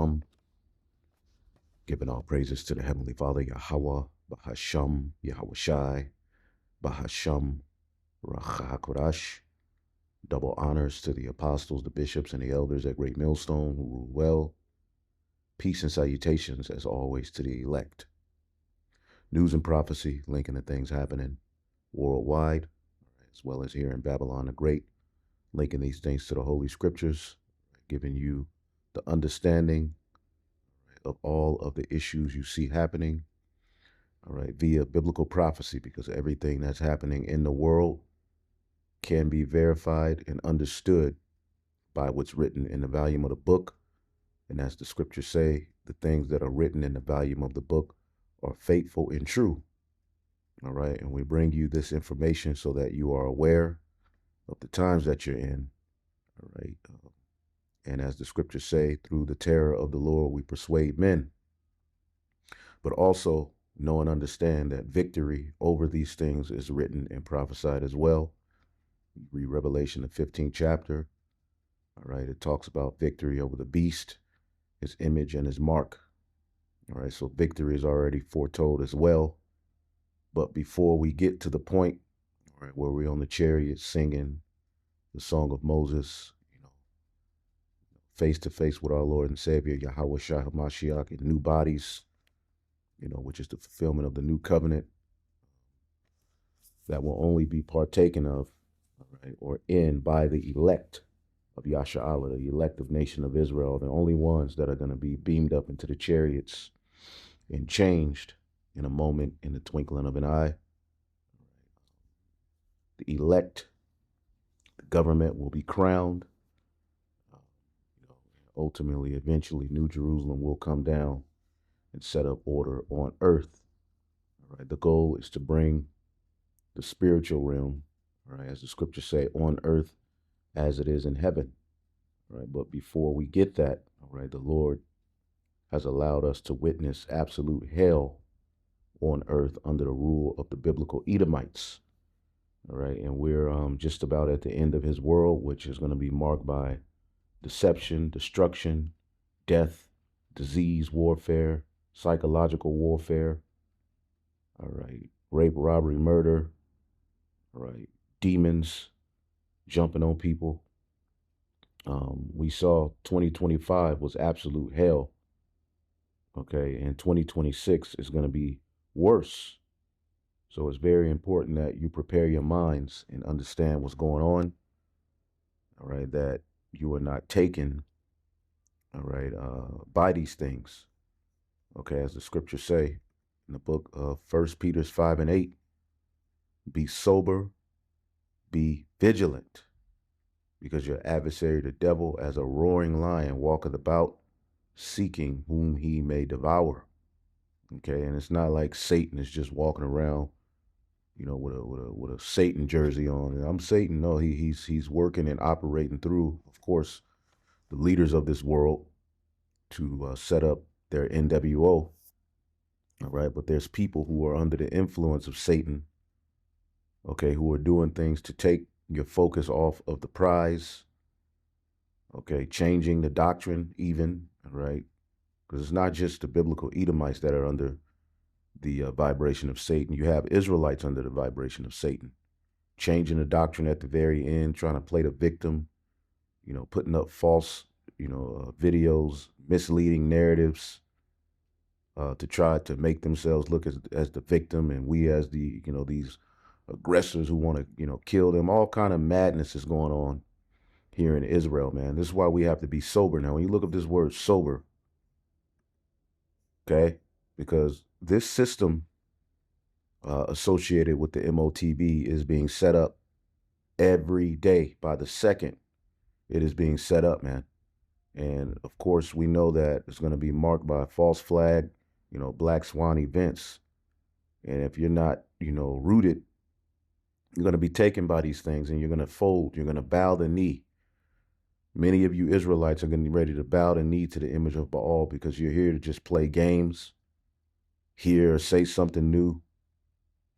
Shalom, giving all praises to the Heavenly Father, Yahweh, Bahasham, Yahweh Shai, Bahasham, Rachakodash. Double honors to the apostles, the bishops, and the elders at Great Millstone who rule well. Peace and salutations, as always, to the elect. News and prophecy, linking the things happening worldwide, as well as here in Babylon the Great, linking these things to the Holy Scriptures, giving you the understanding of all of the issues you see happening, all right, via biblical prophecy, because everything that's happening in the world can be verified and understood by what's written in the volume of the book. And as the scriptures say, the things that are written in the volume of the book are faithful and true. All right. And we bring you this information so that you are aware of the times that you're in. All right. And as the scriptures say, through the terror of the Lord, we persuade men. But also know and understand that victory over these things is written and prophesied as well. You read Revelation, the 15th chapter. All right. It talks about victory over the beast, his image and his mark. All right. So victory is already foretold as well. But before we get to the point, all right, where we're on the chariot singing the song of Moses, face to face with our Lord and Savior, Yahweh Shai HaMashiach, in new bodies, which is the fulfillment of the new covenant that will only be partaken of, all right, or in by the elect of Yasha'Allah, the elective nation of Israel, the only ones that are going to be beamed up into the chariots and changed in a moment, in the twinkling of an eye. The elect, the government will be crowned. Ultimately, eventually, New Jerusalem will come down and set up order on earth. All right. The goal is to bring the spiritual realm, all right, as the scriptures say, on earth as it is in heaven. All right. But before we get that, all right, the Lord has allowed us to witness absolute hell on earth under the rule of the biblical Edomites. All right. And we're just about at the end of his world, which is going to be marked by deception, destruction, death, disease, warfare, psychological warfare, all right, rape, robbery, murder, all right, demons jumping on people. We saw 2025 was absolute hell, okay, and 2026 is going to be worse. So it's very important that you prepare your minds and understand what's going on, all right, that you are not taken, all right, by these things, okay, as the scriptures say in the book of 1 Peter 5 and 8, be sober, be vigilant, because your adversary, the devil, as a roaring lion, walketh about, seeking whom he may devour. Okay, and it's not like Satan is just walking around, with a Satan jersey on. And I'm Satan. No, he's working and operating through, of course, the leaders of this world to set up their NWO. All right, but there's people who are under the influence of Satan, okay, who are doing things to take your focus off of the prize, okay, changing the doctrine even, right? Because it's not just the biblical Edomites that are under the vibration of Satan. You have Israelites under the vibration of Satan, changing the doctrine at the very end, trying to play the victim, putting up false, videos, misleading narratives to try to make themselves look as the victim, and we as the, these aggressors who want to, kill them. All kind of madness is going on here in Israel, man. This is why we have to be sober. Now, when you look up this word sober, okay, because this system associated with the MOTB is being set up every day. By the second, it is being set up, man. And of course, we know that it's going to be marked by false flag, black swan events. And if you're not, rooted, you're going to be taken by these things and you're going to fold. You're going to bow the knee. Many of you Israelites are going to be ready to bow the knee to the image of Baal because you're here to just play games, hear or say something new,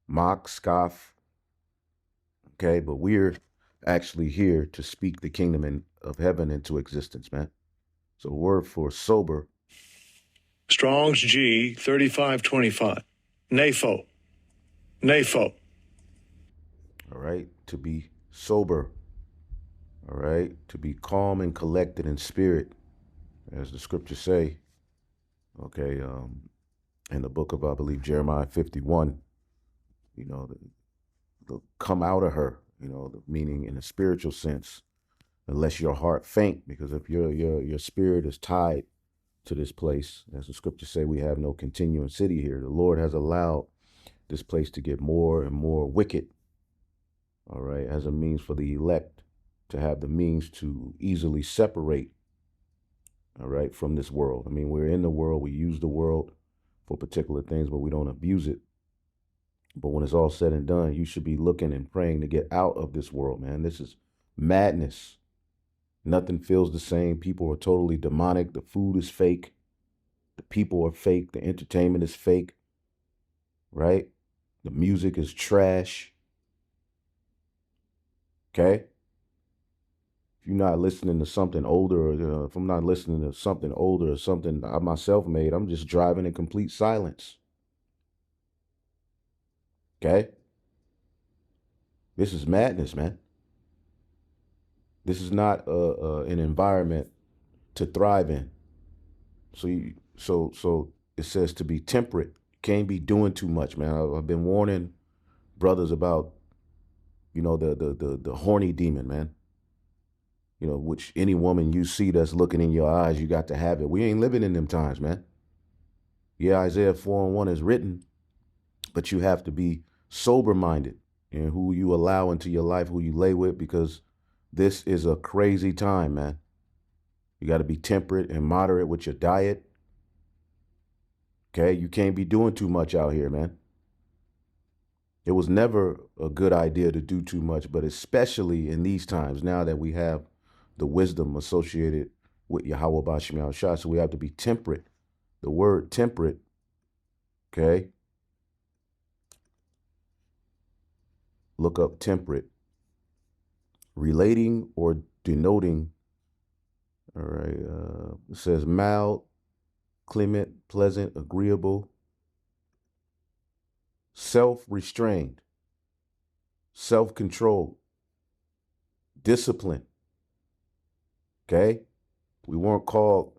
mock, scoff. Okay, but we're actually here to speak the kingdom of heaven into existence, man. So the word for sober Strong's G 3525. NAFO. NAFO. All right. To be sober. All right. To be calm and collected in spirit, as the scriptures say. Okay. In the book of, I believe, Jeremiah 51, the come out of her, the meaning in a spiritual sense, unless your heart faint, because if your spirit is tied to this place, as the scriptures say, we have no continuing city here. The Lord has allowed this place to get more and more wicked, all right, as a means for the elect to have the means to easily separate, all right, from this world. I mean, we're in the world, we use the world for particular things, but we don't abuse it. But when it's all said and done, you should be looking and praying to get out of this world, man. This is madness. Nothing feels the same. People are totally demonic. The food is fake. The people are fake. The entertainment is fake, right? The music is trash. Okay? If you're not listening to something older, or if I'm not listening to something older or something I myself made, I'm just driving in complete silence. Okay? This is madness, man. This is not an environment to thrive in. So it says to be temperate. Can't be doing too much, man. I've been warning brothers about, the horny demon, man. Which any woman you see that's looking in your eyes, you got to have it. We ain't living in them times, man. Yeah, Isaiah 4:1 is written, but you have to be sober minded in who you allow into your life, who you lay with, because this is a crazy time, man. You got to be temperate and moderate with your diet. Okay, you can't be doing too much out here, man. It was never a good idea to do too much, but especially in these times, now that we have the wisdom associated with Yahweh Bashim Yahushua, so we have to be temperate. The word temperate, okay? Look up temperate. Relating or denoting, all right, it says mild, clement, pleasant, agreeable, self-restrained, self-controlled, discipline. Okay? We weren't called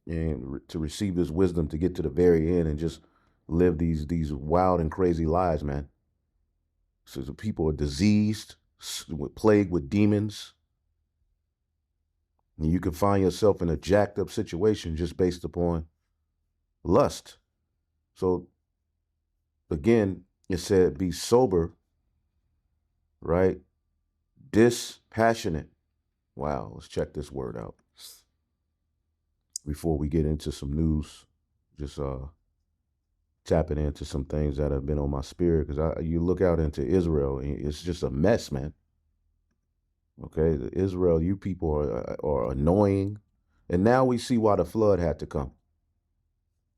to receive this wisdom to get to the very end and just live these wild and crazy lives, man. So the people are diseased, plagued with demons. And you can find yourself in a jacked up situation just based upon lust. So again, it said be sober, right? Dispassionate. Wow, let's check this word out before we get into some news. Just tapping into some things that have been on my spirit, because you look out into Israel and it's just a mess, man. Okay, Israel, you people are annoying, and now we see why the flood had to come.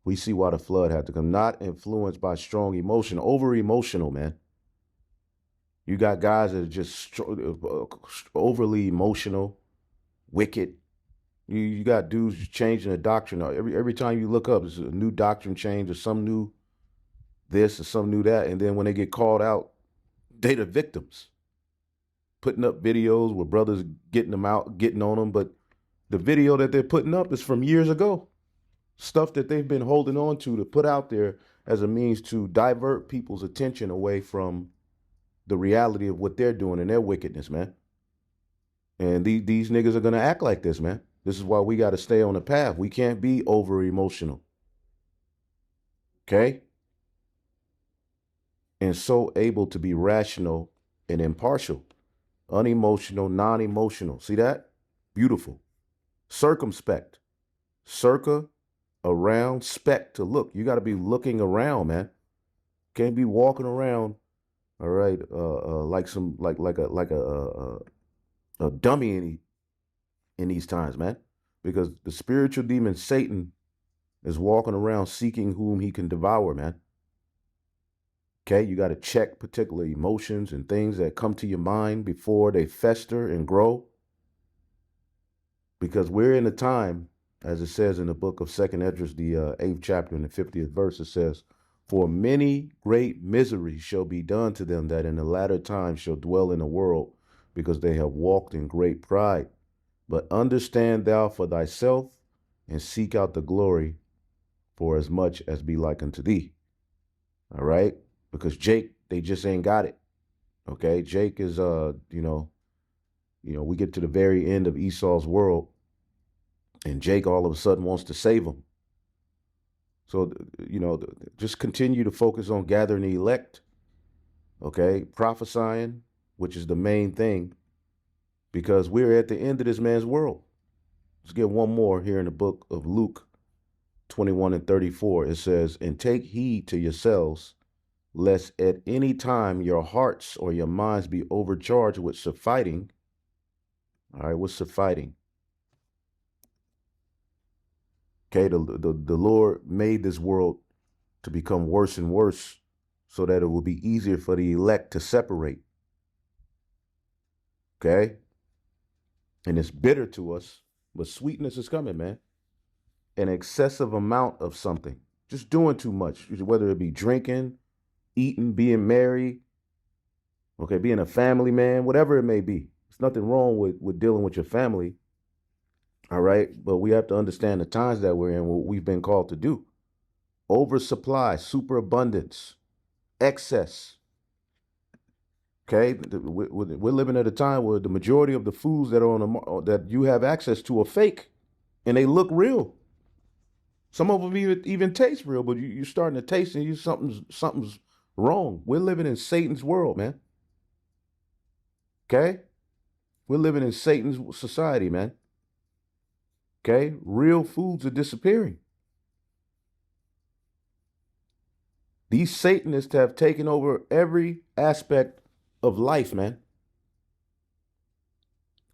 We see why the flood had to come. Not influenced by strong emotion, over emotional, man. You got guys that are just overly emotional, wicked. You got dudes changing the doctrine. Every time you look up, it's a new doctrine change or some new this or some new that. And then when they get called out, they the victims. Putting up videos where brothers getting them out, getting on them. But the video that they're putting up is from years ago. Stuff that they've been holding on to put out there as a means to divert people's attention away from the reality of what they're doing and their wickedness, man. And these niggas are going to act like this, man. This is why we got to stay on the path. We can't be over emotional. Okay? And so able to be rational and impartial, unemotional, non-emotional. See that? Beautiful. Circumspect. Circa, around, spect, to look. You got to be looking around, man. Can't be walking around, all right, like a dummy in these times, man. Because the spiritual demon Satan is walking around seeking whom he can devour, man. Okay, you got to check particular emotions and things that come to your mind before they fester and grow. Because we're in a time As it says in the book of Second Esdras, the 8th chapter and the 50th verse, it says, "For many great miseries shall be done to them that in the latter time shall dwell in the world, because they have walked in great pride. But understand thou for thyself, and seek out the glory for as much as be like unto thee." All right? Because Jake, they just ain't got it. Okay? Jake is we get to the very end of Esau's world, and Jake all of a sudden wants to save him. So, just continue to focus on gathering the elect, okay? Prophesying, which is the main thing, because we're at the end of this man's world. Let's get one more here in the book of Luke 21 and 34. It says, "And take heed to yourselves, lest at any time your hearts or your minds be overcharged with surfeiting." All right, what's surfeiting? Okay, the Lord made this world to become worse and worse so that it will be easier for the elect to separate. Okay? And it's bitter to us, but sweetness is coming, man. An excessive amount of something, just doing too much, whether it be drinking, eating, being married, okay, being a family man, whatever it may be. There's nothing wrong with dealing with your family, all right? But we have to understand the times that we're in, what we've been called to do. Oversupply, superabundance, excess. Okay, we're living at a time where the majority of the foods that are on that you have access to are fake, and they look real. Some of them even taste real, but you're starting to taste and something's wrong. We're living in Satan's world, man. Okay, we're living in Satan's society, man. Okay, real foods are disappearing. These Satanists have taken over every aspect of life, man.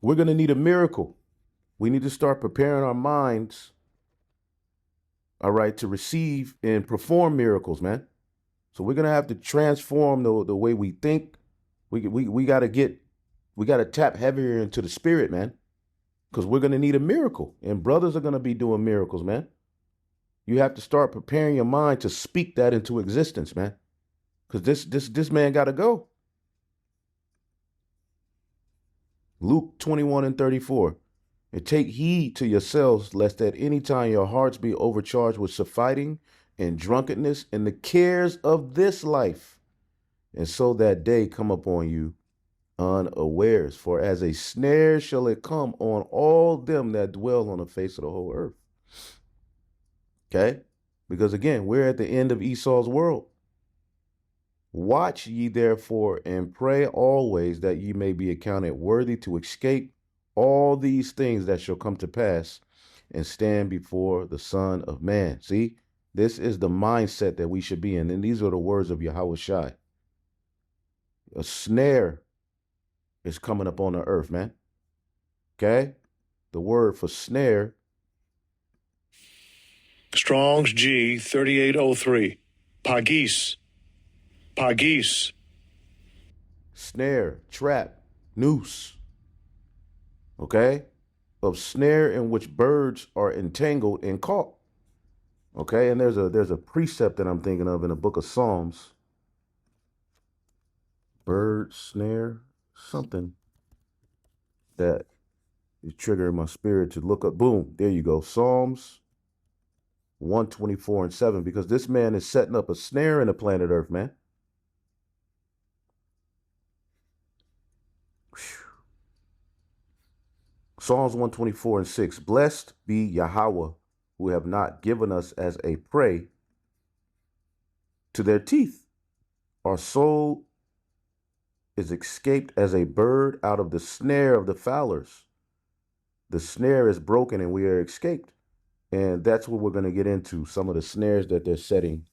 We're going to need a miracle. We need to start preparing our minds, all right, to receive and perform miracles, man. So we're going to have to transform the way we think. We got to tap heavier into the spirit, man, because we're going to need a miracle. And brothers are going to be doing miracles, man. You have to start preparing your mind to speak that into existence, man, because this man got to go. Luke 21 and 34. "And take heed to yourselves, lest at any time your hearts be overcharged with surfeiting and drunkenness and the cares of this life, and so that day come upon you unawares. For as a snare shall it come on all them that dwell on the face of the whole earth." Okay? Because again, we're at the end of Esau's world. "Watch ye therefore and pray always that ye may be accounted worthy to escape all these things that shall come to pass and stand before the Son of Man." See, this is the mindset that we should be in. And these are the words of Yahweh Shai. A snare is coming up on the earth, man. Okay? The word for snare, Strong's G 3803. Pagis. Pagis. snare, trap, noose. Okay? Of snare in which birds are entangled and caught. Okay, and there's a precept that I'm thinking of in the book of Psalms. Bird, snare, something that is triggering my spirit to look up. Boom, there you go. Psalms 124 and 7, because this man is setting up a snare in the planet Earth, man. Psalms 124 and 6. "Blessed be Yahweh, who have not given us as a prey to their teeth. Our soul is escaped as a bird out of the snare of the fowlers." The snare is broken and we are escaped. And that's what we're going to get into, some of the snares that they're setting,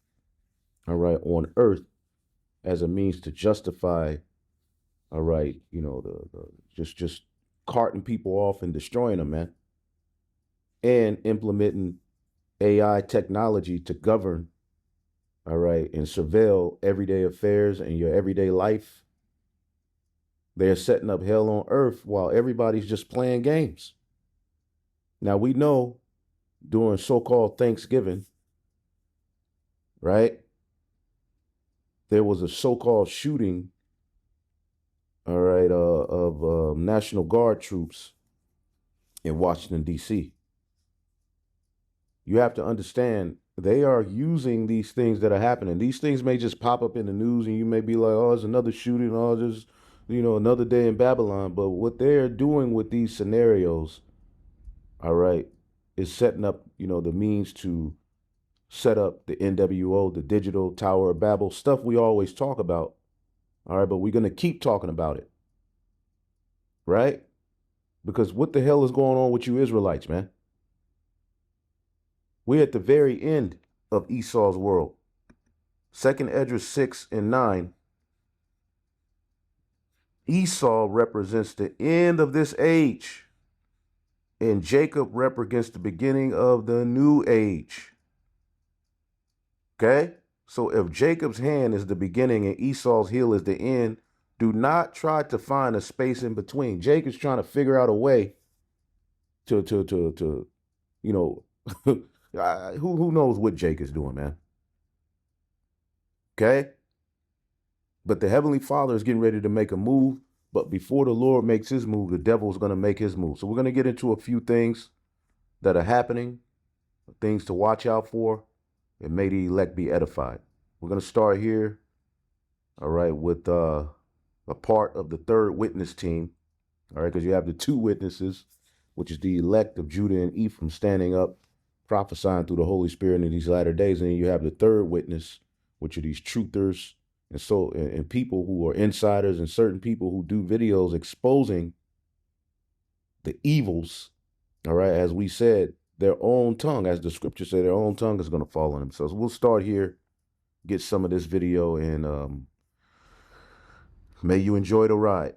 all right, on earth as a means to justify, all right, just carting people off and destroying them, man. And implementing AI technology to govern, all right, and surveil everyday affairs and your everyday life. They're setting up hell on earth while everybody's just playing games. Now we know during so-called Thanksgiving, right? There was a so-called shooting, all right, of National Guard troops in Washington, D.C. You have to understand they are using these things that are happening. These things may just pop up in the news and you may be like, oh, it's another shooting, oh, just, another day in Babylon. But what they're doing with these scenarios, all right, is setting up, the means to set up the NWO, the digital Tower of Babel, stuff we always talk about. All right, but we're going to keep talking about it, right? Because what the hell is going on with you Israelites, man? We're at the very end of Esau's world. Second Esdras 6 and 9. Esau represents the end of this age, and Jacob represents the beginning of the new age. Okay? So if Jacob's hand is the beginning and Esau's heel is the end, do not try to find a space in between. Jacob's trying to figure out a way to who knows what Jake is doing, man. Okay? But the Heavenly Father is getting ready to make a move. But before the Lord makes his move, the devil is going to make his move. So we're going to get into a few things that are happening, things to watch out for, and may the elect be edified. We're going to start here, all right, with a part of the third witness team, all right, because you have the two witnesses, which is the elect of Judah and Ephraim standing up, prophesying through the Holy Spirit in these latter days. And then you have the third witness, which are these truthers and people who are insiders and certain people who do videos exposing the evils, all right, as we said, their own tongue, as the scriptures say, their own tongue is going to fall on themselves. We'll start here, get some of this video, and may you enjoy the ride.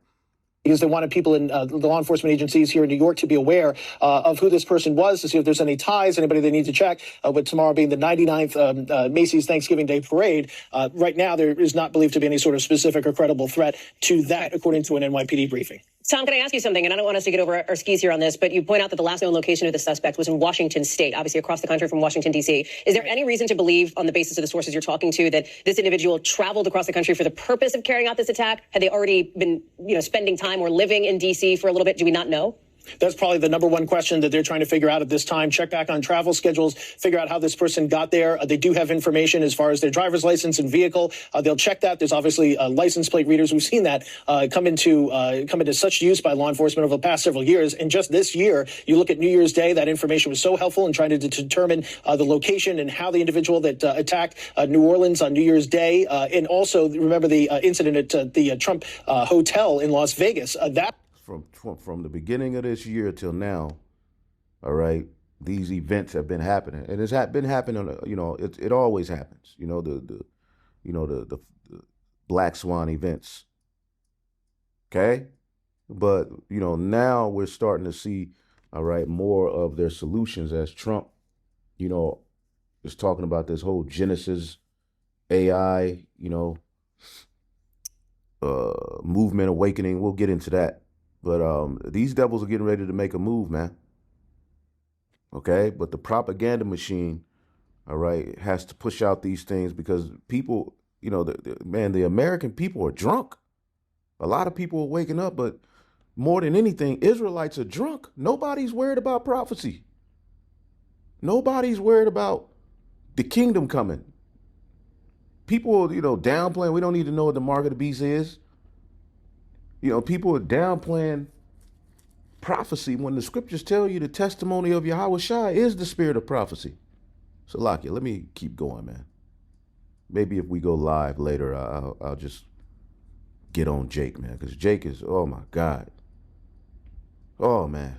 Because they wanted people in the law enforcement agencies here in New York to be aware of who this person was, to see if there's any ties, anybody they need to check. With tomorrow being the 99th Macy's Thanksgiving Day Parade, right now there is not believed to be any sort of specific or credible threat to that, according to an NYPD briefing. Tom, can I ask you something? And I don't want us to get over our skis here on this, but you point out that the last known location of the suspect was in Washington State, obviously across the country from Washington, D.C. Is there any reason to believe, on the basis of the sources you're talking to, that this individual traveled across the country for the purpose of carrying out this attack? Had they already been, spending time or living in D.C. for a little bit? Do we not know? That's probably the number one question that they're trying to figure out at this time. Check back on travel schedules, figure out how this person got there. They do have information as far as their driver's license and vehicle. They'll check that. There's obviously license plate readers. We've seen that come into such use by law enforcement over the past several years. And just this year, you look at New Year's Day, that information was so helpful in trying to determine the location and how the individual that attacked New Orleans on New Year's Day. And also, remember the incident at the Trump Hotel in Las Vegas. From the beginning of this year till now, all right, these events have been happening, and it's been happening. It always happens. The Black Swan events. Okay, but now we're starting to see, all right, more of their solutions as Trump, is talking about this whole Genesis AI, movement awakening. We'll get into that. But these devils are getting ready to make a move, man. Okay? But the propaganda machine, all right, has to push out these things because people, the American people are drunk. A lot of people are waking up, but more than anything, Israelites are drunk. Nobody's worried about prophecy. Nobody's worried about the kingdom coming. People, downplaying. We don't need to know what the mark of the beast is. People are downplaying prophecy when the scriptures tell you the testimony of Yahweh Shai is the spirit of prophecy. So, Lakia, let me keep going, man. Maybe if we go live later, I'll just get on Jake, man, because Jake is, oh my God. Oh man.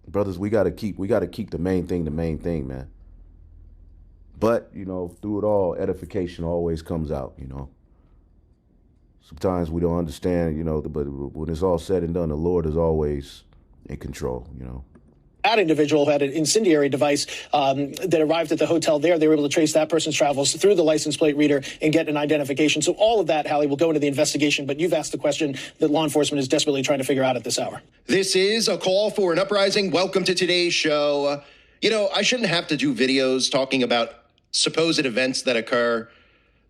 Brothers, we gotta keep the main thing, man. But, through it all, edification always comes out, Sometimes we don't understand, but when it's all said and done, the Lord is always in control, that individual who had an incendiary device that arrived at the hotel there. They were able to trace that person's travels through the license plate reader and get an identification. So all of that, Hallie, will go into the investigation. But you've asked the question that law enforcement is desperately trying to figure out at this hour. This is a call for an uprising. Welcome to today's show. You know, I shouldn't have to do videos talking about supposed events that occur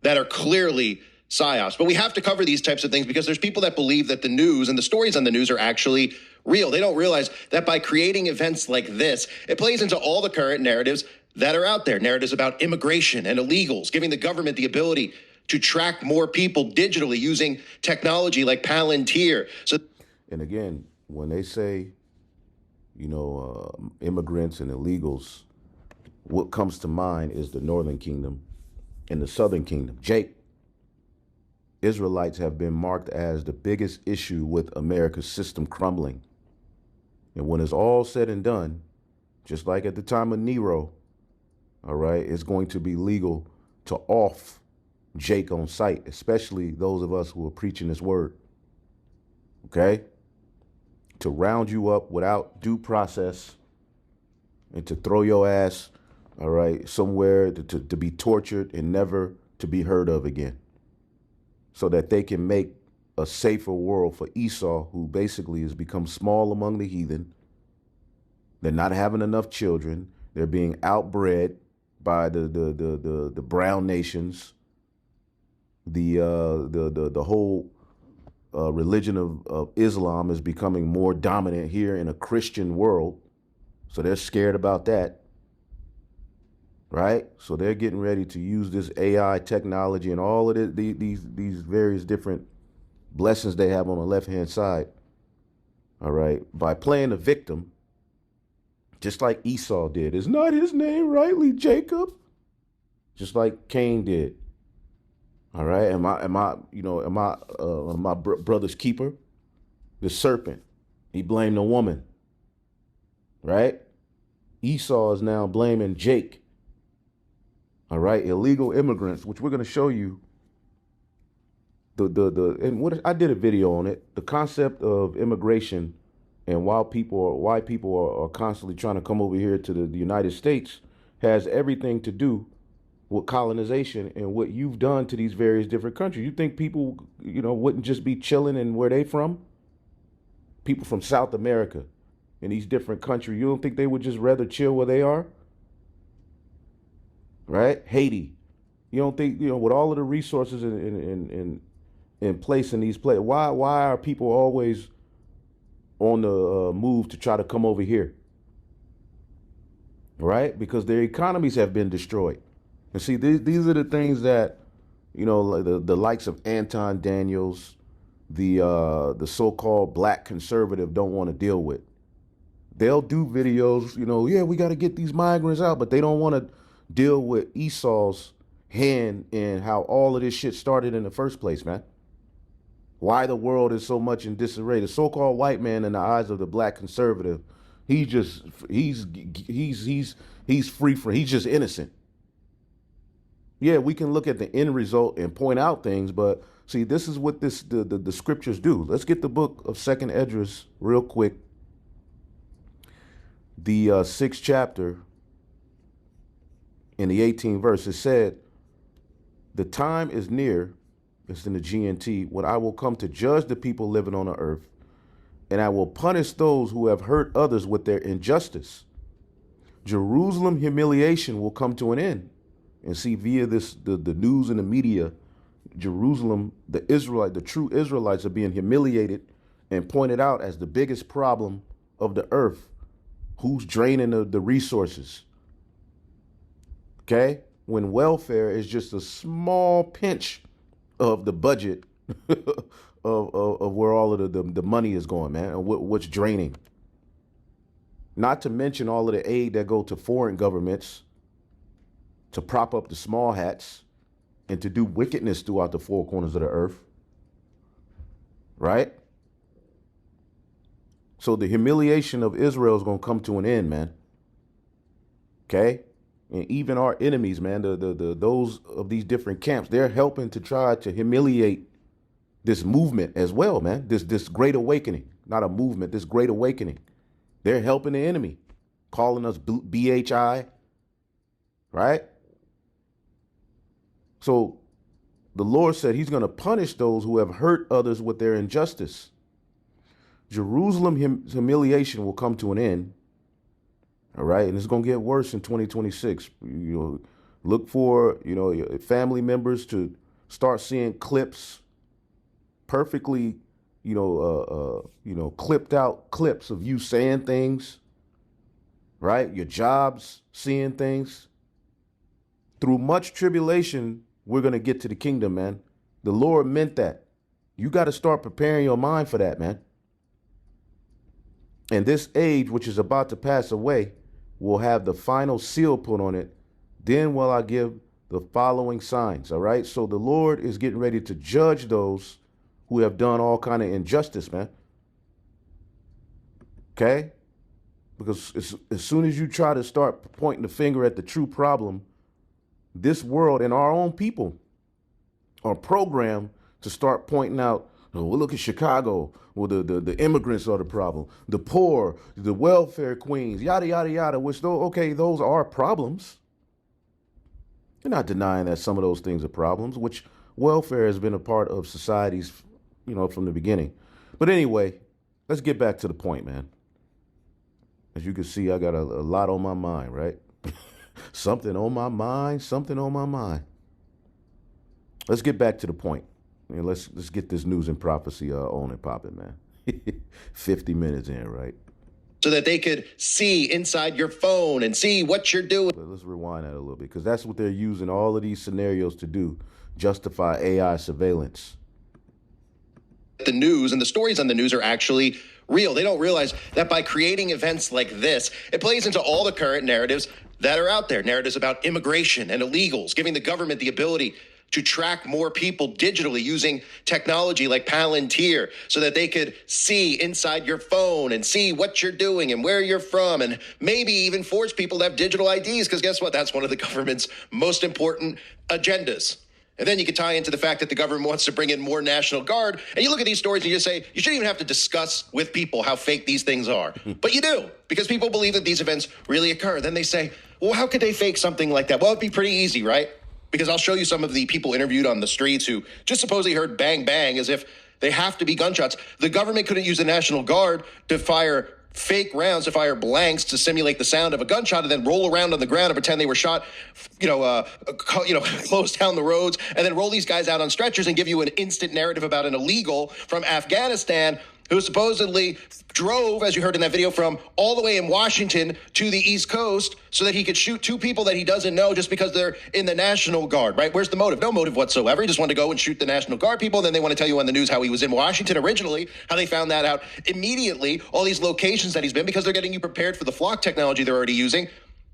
that are clearly psyops, but we have to cover these types of things because there's people that believe that the news and the stories on the news are actually real. They don't realize that by creating events like this, it plays into all the current narratives that are out there, narratives about immigration and illegals, giving the government the ability to track more people digitally using technology like Palantir. And again, when they say, immigrants and illegals, what comes to mind is the Northern Kingdom and the Southern Kingdom. Jake, Israelites have been marked as the biggest issue with America's system crumbling. And when it's all said and done, just like at the time of Nero, all right, it's going to be legal to off Jake on sight, especially those of us who are preaching this word. Okay? To round you up without due process and to throw your ass, all right, somewhere to be tortured and never to be heard of again, so that they can make a safer world for Esau, who basically has become small among the heathen. They're not having enough children. They're being outbred by the brown nations. The whole religion of Islam is becoming more dominant here in a Christian world, so they're scared about that. Right? So they're getting ready to use this AI technology and all of these various different blessings they have on the left-hand side, all right, by playing the victim, just like Esau did. Is not his name rightly Jacob? Just like Cain did. All right, am I brother's keeper? The serpent, he blamed the woman, right? Esau is now blaming Jake. All right, illegal immigrants, which we're going to show you and what I did a video on it, the concept of immigration and why people are constantly trying to come over here to the United States has everything to do with colonization and what you've done to these various different countries. You think people, wouldn't just be chilling in where they from? People from South America in these different countries, you don't think they would just rather chill where they are? Right? Haiti. You don't think, with all of the resources in place in these places, why are people always on the move to try to come over here? Right? Because their economies have been destroyed. And see, these are the things that, like the likes of Anton Daniels, the so-called black conservative don't want to deal with. They'll do videos, yeah, we got to get these migrants out, but they don't want to deal with Esau's hand in how all of this shit started in the first place, man. Why the world is so much in disarray. The so-called white man in the eyes of the black conservative, he's free for, he's just innocent. Yeah, we can look at the end result and point out things, but see, this is what the scriptures do. Let's get the book of 2nd Esdras real quick. The 6th chapter in the 18th verse, it said, the time is near, it's in the GNT, when I will come to judge the people living on the earth, and I will punish those who have hurt others with their injustice. Jerusalem humiliation will come to an end. And see, via the news and the media, Jerusalem, the true Israelites are being humiliated and pointed out as the biggest problem of the earth. Who's draining the resources? Okay? When welfare is just a small pinch of the budget of where all of the money is going, man, and what's draining. Not to mention all of the aid that go to foreign governments to prop up the small hats and to do wickedness throughout the four corners of the earth. Right? So the humiliation of Israel is going to come to an end, man. Okay? And even our enemies, man, those of these different camps, they're helping to try to humiliate this movement as well, man. This great awakening, not a movement, this great awakening. They're helping the enemy. calling us BHI, right? So the Lord said he's going to punish those who have hurt others with their injustice. Jerusalem humiliation will come to an end. All right. And it's going to get worse in 2026. Look for, your family members to start seeing clips, perfectly, clipped out clips of you saying things, right? Your jobs seeing things. Through much tribulation, we're going to get to the kingdom, man. The Lord meant that. You got to start preparing your mind for that, man. And this age, which is about to pass away, will have the final seal put on it. Then will I give the following signs, all right? So the Lord is getting ready to judge those who have done all kind of injustice, man. Okay? Because as soon as you try to start pointing the finger at the true problem, this world and our own people are programmed to start pointing out, oh, well, look at Chicago. Well, the immigrants are the problem. The poor, the welfare queens, yada, yada, yada, which, those are problems. You're not denying that some of those things are problems, which welfare has been a part of societies, from the beginning. But anyway, let's get back to the point, man. As you can see, I got a lot on my mind, right? Something on my mind. Let's get back to the point. Let's get this news and prophecy on and popping, man. 50 minutes in, right? So that they could see inside your phone and see what you're doing. But let's rewind that a little bit, because that's what they're using all of these scenarios to do, justify AI surveillance. The news and the stories on the news are actually real. They don't realize that by creating events like this, it plays into all the current narratives that are out there. Narratives about immigration and illegals, giving the government the ability to track more people digitally using technology like Palantir so that they could see inside your phone and see what you're doing and where you're from, and maybe even force people to have digital IDs, because guess what? That's one of the government's most important agendas. And then you can tie into the fact that the government wants to bring in more National Guard. And you look at these stories and you say, you shouldn't even have to discuss with people how fake these things are. But you do, because people believe that these events really occur. Then they say, well, how could they fake something like that? Well, it'd be pretty easy, right? Because I'll show you some of the people interviewed on the streets who just supposedly heard bang, bang, as if they have to be gunshots. The government couldn't use the National Guard to fire fake rounds, to fire blanks to simulate the sound of a gunshot and then roll around on the ground and pretend they were shot, close down the roads, and then roll these guys out on stretchers and give you an instant narrative about an illegal from Afghanistan who supposedly drove, as you heard in that video, from all the way in Washington to the East Coast so that he could shoot two people that he doesn't know just because they're in the National Guard, right? Where's the motive? No motive whatsoever. He just wanted to go and shoot the National Guard people. And then they want to tell you on the news how he was in Washington originally, how they found that out immediately, all these locations that he's been, because they're getting you prepared for the flock technology they're already using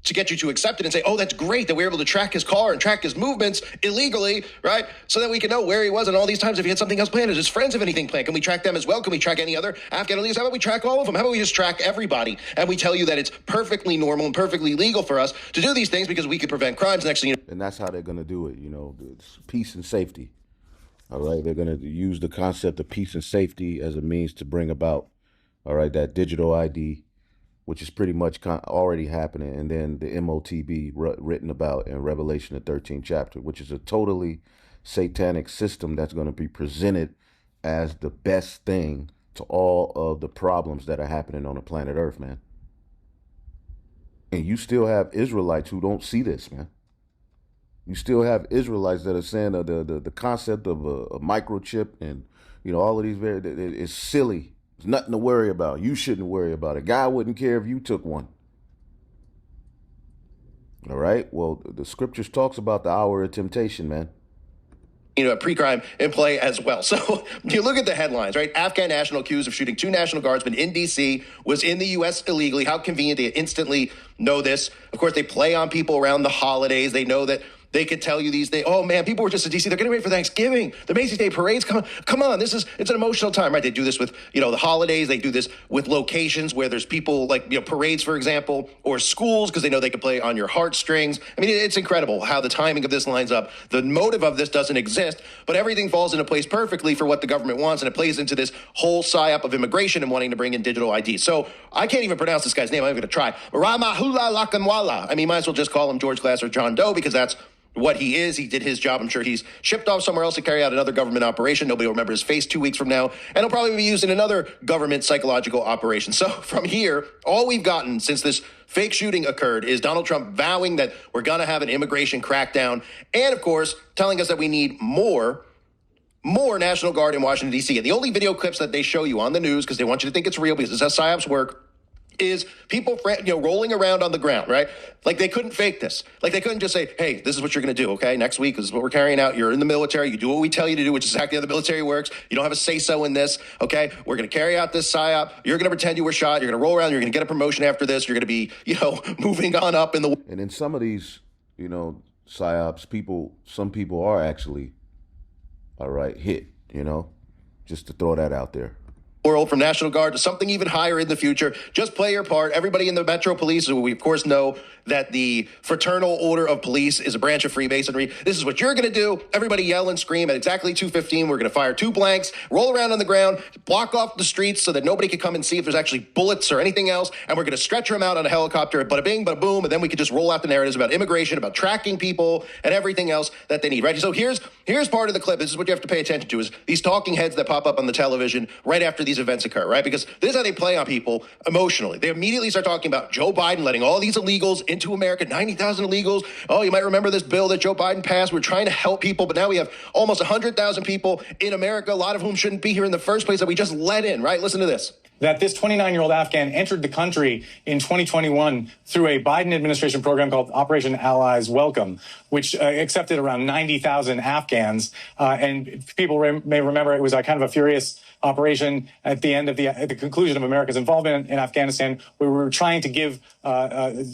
to get you to accept it and say, oh, that's great that we're able to track his car and track his movements illegally, right? So that we can know where he was and all these times if he had something else planned, or his friends have anything planned. Can we track them as well? Can we track any other Afghan illegals? How about we track all of them? How about we just track everybody? And we tell you that it's perfectly normal and perfectly legal for us to do these things because we could prevent crimes. Next thing you know. And that's how they're going to do it, it's peace and safety. All right, they're going to use the concept of peace and safety as a means to bring about, all right, that digital ID, which is pretty much already happening, and then the MOTB written about in Revelation, the 13th chapter, which is a totally satanic system that's going to be presented as the best thing to all of the problems that are happening on the planet Earth, man. And you still have Israelites who don't see this, man. You still have Israelites that are saying the concept of a microchip and, all of these, it's silly. There's nothing to worry about. You shouldn't worry about it. God wouldn't care if you took one. All right? Well, the scriptures talks about the hour of temptation, man. A pre-crime in play as well. So you look at the headlines, right? Afghan national accused of shooting two National Guardsmen in D.C. was in the U.S. illegally. How convenient. They instantly know this. Of course, they play on people around the holidays. They know that they could tell you these things. Oh man, people were just in DC. They're getting ready for Thanksgiving. The Macy's Day Parade's come on. It's an emotional time, right? They do this with, the holidays. They do this with locations where there's people like, parades, for example, or schools, because they know they can play on your heartstrings. I mean, it's incredible how the timing of this lines up. The motive of this doesn't exist, but everything falls into place perfectly for what the government wants, and it plays into this whole psyop of immigration and wanting to bring in digital ID. So I can't even pronounce this guy's name. I'm going to try. Ramahula Lakanwala. I mean, might as well just call him George Glass or John Doe, because that's what he is. He did his job. I'm sure he's shipped off somewhere else to carry out another government operation. Nobody will remember his face 2 weeks from now, and he'll probably be used in another government psychological operation. So from here, all we've gotten since this fake shooting occurred is Donald Trump vowing that we're going to have an immigration crackdown, and of course, telling us that we need more National Guard in Washington, D.C. And the only video clips that they show you on the news, because they want you to think it's real, because this is how psyops work, is people, rolling around on the ground, right? Like they couldn't fake this. Like they couldn't just say, hey, this is what you're going to do, okay? Next week, this is what we're carrying out. You're in the military. You do what we tell you to do, which is exactly how the military works. You don't have a say-so in this, okay? We're going to carry out this psyop. You're going to pretend you were shot. You're going to roll around. You're going to get a promotion after this. You're going to be, moving on up in the... And in some of these, psyops, some people are actually, all right, hit, just to throw that out there. World, from National Guard to something even higher in the future. Just play your part. Everybody in the Metro Police, we of course know that the Fraternal Order of Police is a branch of Freemasonry. This is what you're going to do. Everybody yell and scream at exactly 2:15. We're going to fire 2 blanks, roll around on the ground, block off the streets so that nobody can come and see if there's actually bullets or anything else. And we're going to stretch them out on a helicopter, bada bing, bada boom. And then we could just roll out the narratives about immigration, about tracking people and everything else that they need, right? So here's part of the clip. This is what you have to pay attention to, is these talking heads that pop up on the television right after these events occur, right? Because this is how they play on people emotionally. They immediately start talking about Joe Biden letting all these illegals into America, 90,000 illegals. Oh, you might remember this bill that Joe Biden passed. We're trying to help people, but now we have almost 100,000 people in America, a lot of whom shouldn't be here in the first place, that we just let in, right? Listen to this. That this 29-year-old Afghan entered the country in 2021 through a Biden administration program called Operation Allies Welcome, which accepted around 90,000 Afghans. And people may remember it was a kind of a furious operation at the end of the conclusion of America's involvement in Afghanistan, where we were trying to give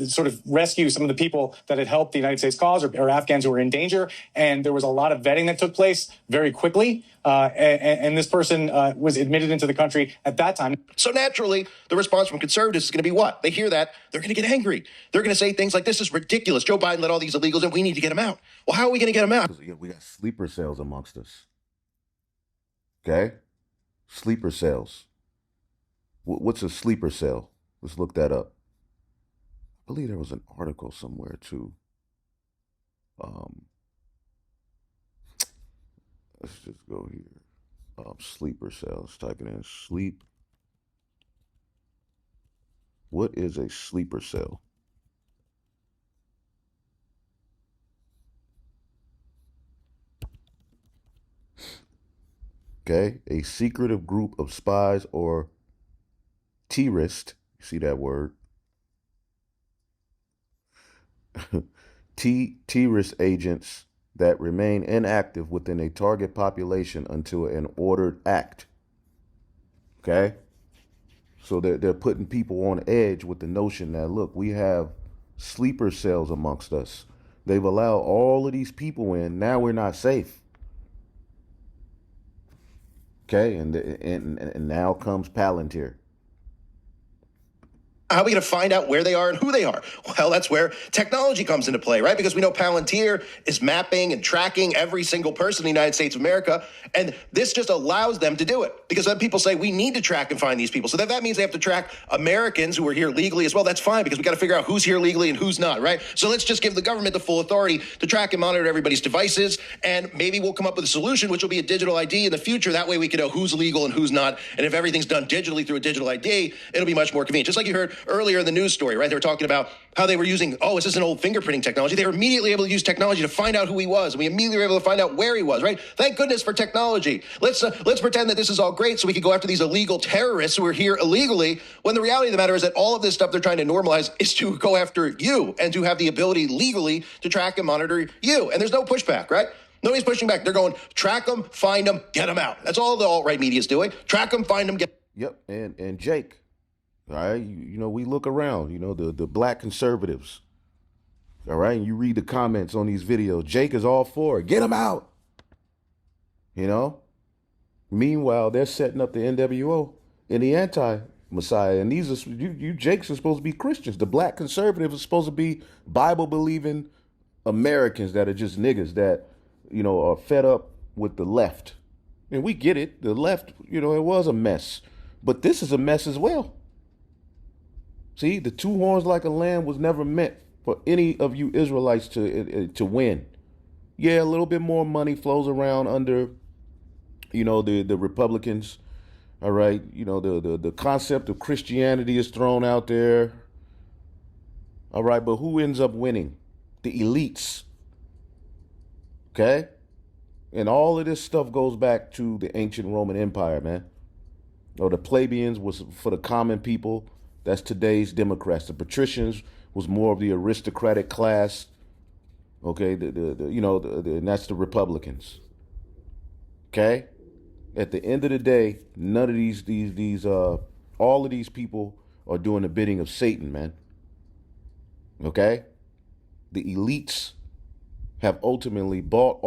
sort of rescue some of the people that had helped the United States cause, or Afghans who were in danger. And there was a lot of vetting that took place very quickly. And this person was admitted into the country at that time. So naturally, the response from conservatives is going to be what? They hear that, they're going to get angry. They're going to say things like, this is ridiculous. Joe Biden let all these illegals in. We need to get them out. Well, how are we going to get them out? We got sleeper cells amongst us. Okay? Sleeper cells. What's a sleeper cell? Let's look that up. I believe there was an article somewhere too. Let's just go here. Sleeper cells. Type it in. Sleep. What is a sleeper cell? Okay, a secretive group of spies or terrorist. You see that word? Terrorist agents that remain inactive within a target population until an ordered act. Okay? So they're putting people on edge with the notion that, look, we have sleeper cells amongst us. They've allowed all of these people in. Now we're not safe. Okay? And now comes Palantir. How are we going to find out where they are and who they are? Well, that's where technology comes into play, right? Because we know Palantir is mapping and tracking every single person in the United States of America. And this just allows them to do it. Because then people say, we need to track and find these people. So that means they have to track Americans who are here legally as well. That's fine, because we got to figure out who's here legally and who's not, right? So let's just give the government the full authority to track and monitor everybody's devices. And maybe we'll come up with a solution, which will be a digital ID in the future. That way we can know who's legal and who's not. And if everything's done digitally through a digital ID, it'll be much more convenient. Just like you heard earlier in the news story, right? They were talking about how they were using, is this an old fingerprinting technology? They were immediately able to use technology to find out who he was. And we immediately were able to find out where he was, right? Thank goodness for technology. Let's pretend that this is all great so we can go after these illegal terrorists who are here illegally, when the reality of the matter is that all of this stuff they're trying to normalize is to go after you and to have the ability legally to track and monitor you. And there's no pushback, right? Nobody's pushing back. They're going, track them, find them, get them out. That's all the alt-right media is doing. Track them, find them, get. Yep, and Jake. All right, we look around, the black conservatives, All right. And you read the comments on these videos. Jake is all for it. Get him out. You know? Meanwhile, they're setting up the NWO and the anti-Messiah. And these are, you Jakes are supposed to be Christians. The black conservatives are supposed to be Bible-believing Americans that are just niggas that, you know, are fed up with the left. And we get it. The left, you know, it was a mess. But this is a mess as well. See, the two horns like a lamb was never meant for any of you Israelites to win. Yeah, a little bit more money flows around under, you know, the Republicans. All right, you know, the concept of Christianity is thrown out there. All right, but who ends up winning? The elites. Okay? And all of this stuff goes back to the ancient Roman Empire, man. Or the plebeians was for the common people. That's today's Democrats. The patricians was more of the aristocratic class. Okay, and that's the Republicans. Okay? At the end of the day, none of all of these people are doing the bidding of Satan, man. Okay? The elites have ultimately bought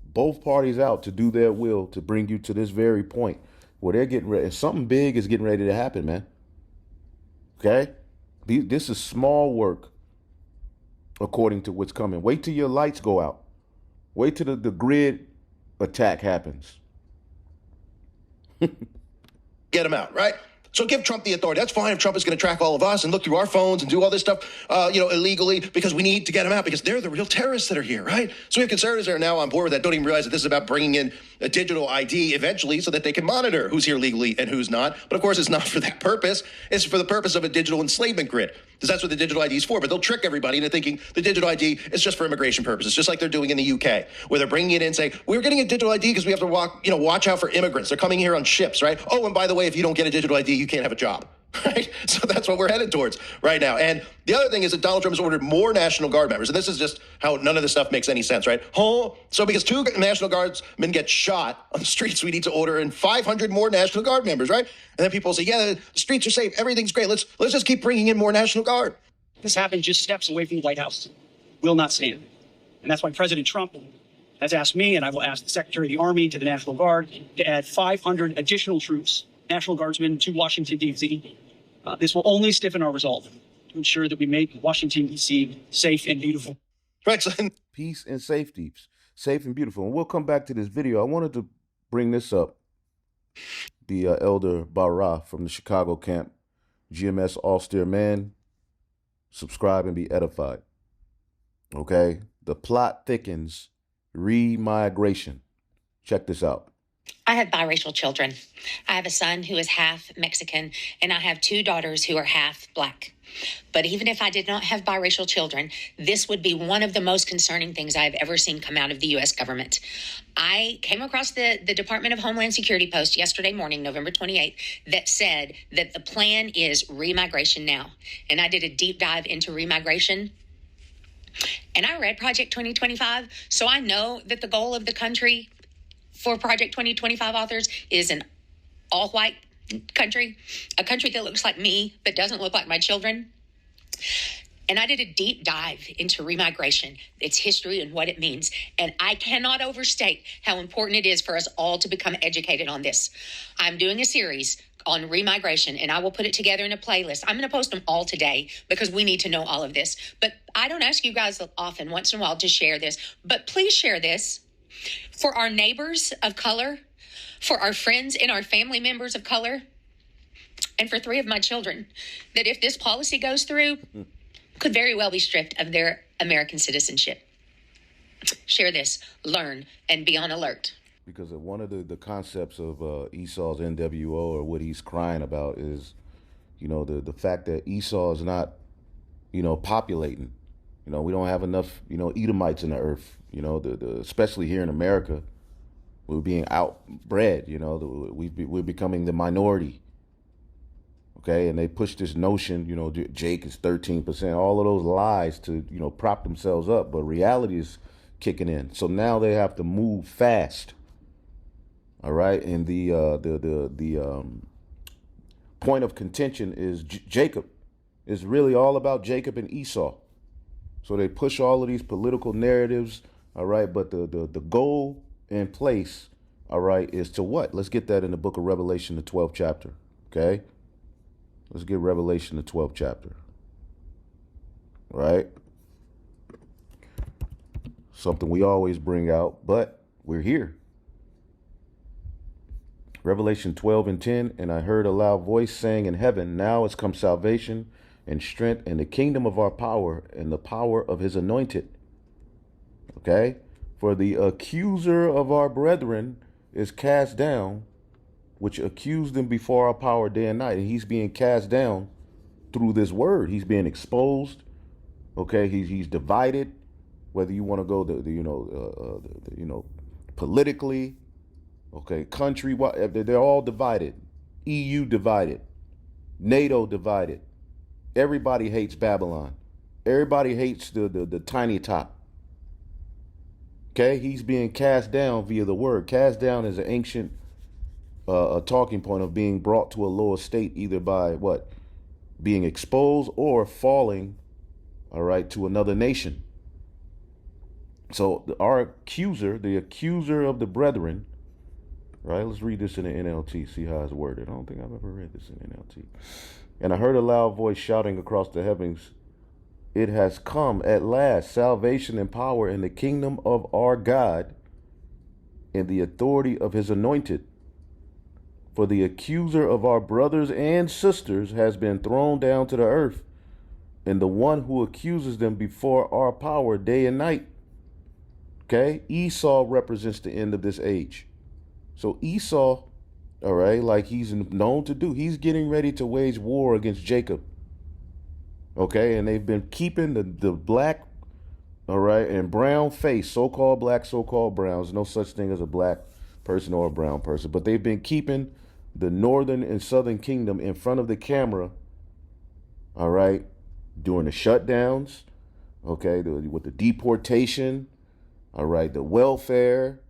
both parties out to do their will to bring you to this very point where they're getting ready. Something big is getting ready to happen, man. Okay? This is small work according to what's coming. Wait till your lights go out. Wait till the grid attack happens. Get him out, right? So give Trump the authority. That's fine if Trump is going to track all of us and look through our phones and do all this stuff, illegally, because we need to get him out because they're the real terrorists that are here, right? So we have conservatives that are now on board with that, don't even realize that this is about bringing in a digital ID eventually so that they can monitor who's here legally and who's not. But of course, it's not for that purpose. It's for the purpose of a digital enslavement grid, because that's what the digital ID is for. But they'll trick everybody into thinking the digital ID is just for immigration purposes, just like they're doing in the UK, where they're bringing it in saying, we're getting a digital ID because we have to watch out for immigrants. They're coming here on ships, right? Oh, and by the way, if you don't get a digital ID, you can't have a job. Right? So that's what we're headed towards right now. And the other thing is that Donald Trump has ordered more National Guard members. And this is just how none of this stuff makes any sense, right? So because 2 National Guardsmen get shot on the streets, we need to order in 500 more National Guard members, right? And then people say, yeah, the streets are safe. Everything's great. Let's just keep bringing in more National Guard. This happened just steps away from the White House. Will not stand. And that's why President Trump has asked me, and I will ask the Secretary of the Army to the National Guard, to add 500 additional troops, National Guardsmen, to Washington, D.C. This will only stiffen our resolve to ensure that we make Washington, D.C. safe and beautiful. Right. So, Peace and safety. Safe and beautiful. And we'll come back to this video. I wanted to bring this up. The Elder Barra from the Chicago camp, GMS austere man, subscribe and be edified. Okay? The plot thickens. Remigration. Check this out. I have biracial children. I have a son who is half Mexican, and I have 2 daughters who are half Black. But even if I did not have biracial children, this would be one of the most concerning things I have ever seen come out of the U.S. government. I came across the Department of Homeland Security post yesterday morning, November 28th, that said that the plan is remigration now. And I did a deep dive into remigration. And I read Project 2025, so I know that the goal of the country for Project 2025 authors is an all-white country, a country that looks like me but doesn't look like my children. And I did a deep dive into remigration, its history and what it means. And I cannot overstate how important it is for us all to become educated on this. I'm doing a series on remigration, and I will put it together in a playlist. I'm going to post them all today because we need to know all of this. But I don't ask you guys often, once in a while, to share this. But please share this for our neighbors of color, for our friends and our family members of color, and for 3 of my children, that if this policy goes through, could very well be stripped of their American citizenship. Share this, learn, and be on alert. Because one of the concepts of Esau's NWO, or what he's crying about, is, the fact that Esau is not, populating. We don't have enough, Edomites in the earth. Especially here in America, we're being outbred. We're becoming the minority. Okay, and they push this notion, Jake is 13%, all of those lies to, prop themselves up, but reality is kicking in. So now they have to move fast. All right, and the point of contention is Jacob. It's really all about Jacob and Esau. So they push all of these political narratives, all right, but the goal in place, all right, is to what? Let's get that in the book of Revelation, the 12th chapter, okay? Let's get Revelation, the 12th chapter, right? Something we always bring out, but we're here. Revelation 12 and 10, and I heard a loud voice saying in heaven, now has come salvation and strength and the kingdom of our power and the power of his anointed. Okay? For the accuser of our brethren is cast down, which accused them before our power day and night. And he's being cast down through this word. He's being exposed. Okay? He's divided. Whether you want to go politically, okay, country, they're all divided. EU divided. NATO divided. Everybody hates Babylon. Everybody hates the tiny top. Okay, he's being cast down via the word. Cast down is an ancient a talking point of being brought to a lower state, either by what? Being exposed or falling, all right, to another nation. So our accuser, the accuser of the brethren, right? Let's read this in the NLT, see how it's worded. I don't think I've ever read this in NLT. And I heard a loud voice shouting across the heavens, it has come at last, salvation and power in the kingdom of our God and the authority of his anointed. For the accuser of our brothers and sisters has been thrown down to the earth, and the one who accuses them before our power day and night. Okay, Esau represents the end of this age. So Esau, all right, like he's known to do, he's getting ready to wage war against Jacob. Okay, and they've been keeping the black, all right, and brown face, so-called black, so-called brown. There's no such thing as a black person or a brown person, but they've been keeping the northern and southern kingdom in front of the camera, all right, during the shutdowns, okay, with the deportation, all right, the welfare,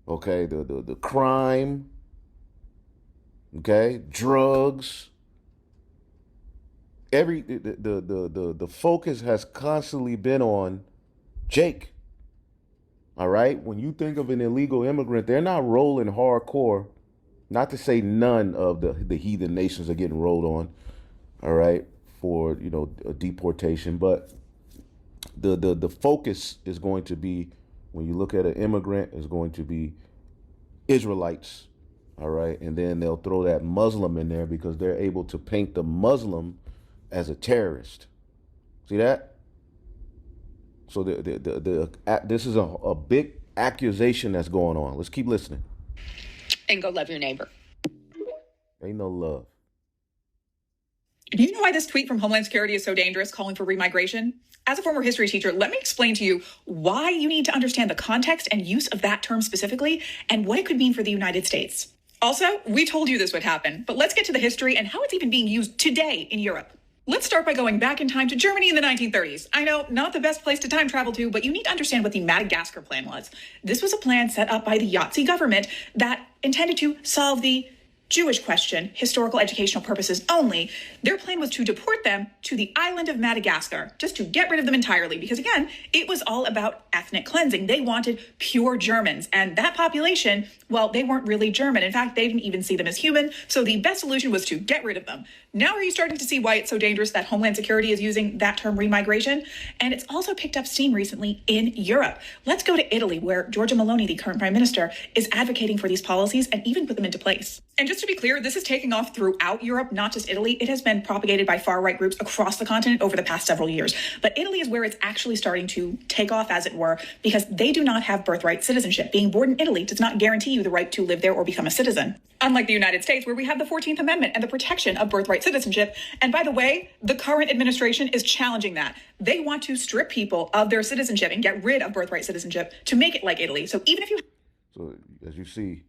okay, the crime, okay, drugs. The focus has constantly been on Jake. All right, when you think of an illegal immigrant, they're not rolling hardcore. Not to say none of the heathen nations are getting rolled on, all right, for deportation, but the focus is going to be, when you look at an immigrant, is going to be Israelites, all right, and then they'll throw that Muslim in there because they're able to paint the Muslim as a terrorist. See that? So this is a big accusation that's going on. Let's keep listening. And go love your neighbor. Ain't no love. Do you know why this tweet from Homeland Security is so dangerous, calling for remigration? As a former history teacher, let me explain to you why you need to understand the context and use of that term specifically and what it could mean for the United States. Also, we told you this would happen, but let's get to the history and how it's even being used today in Europe. Let's start by going back in time to Germany in the 1930s. I know, not the best place to time travel to, but you need to understand what the Madagascar Plan was. This was a plan set up by the Yahtzee government that intended to solve the Jewish question, historical educational purposes only. Their plan was to deport them to the island of Madagascar, just to get rid of them entirely, because again, it was all about ethnic cleansing. They wanted pure Germans, and that population, well, they weren't really German. In fact, they didn't even see them as human, so the best solution was to get rid of them. Now are you starting to see why it's so dangerous that Homeland Security is using that term remigration? And it's also picked up steam recently in Europe. Let's go to Italy, where Giorgia Meloni, the current prime minister, is advocating for these policies and even put them into place. And just to be clear, this is taking off throughout Europe, not just Italy. It has been propagated by far-right groups across the continent over the past several years. But Italy is where it's actually starting to take off, as it were, because they do not have birthright citizenship. Being born in Italy does not guarantee you the right to live there or become a citizen. Unlike the United States, where we have the 14th Amendment and the protection of birthright citizenship. And by the way, the current administration is challenging that. They want to strip people of their citizenship and get rid of birthright citizenship to make it like Italy. So even if you... So as you see,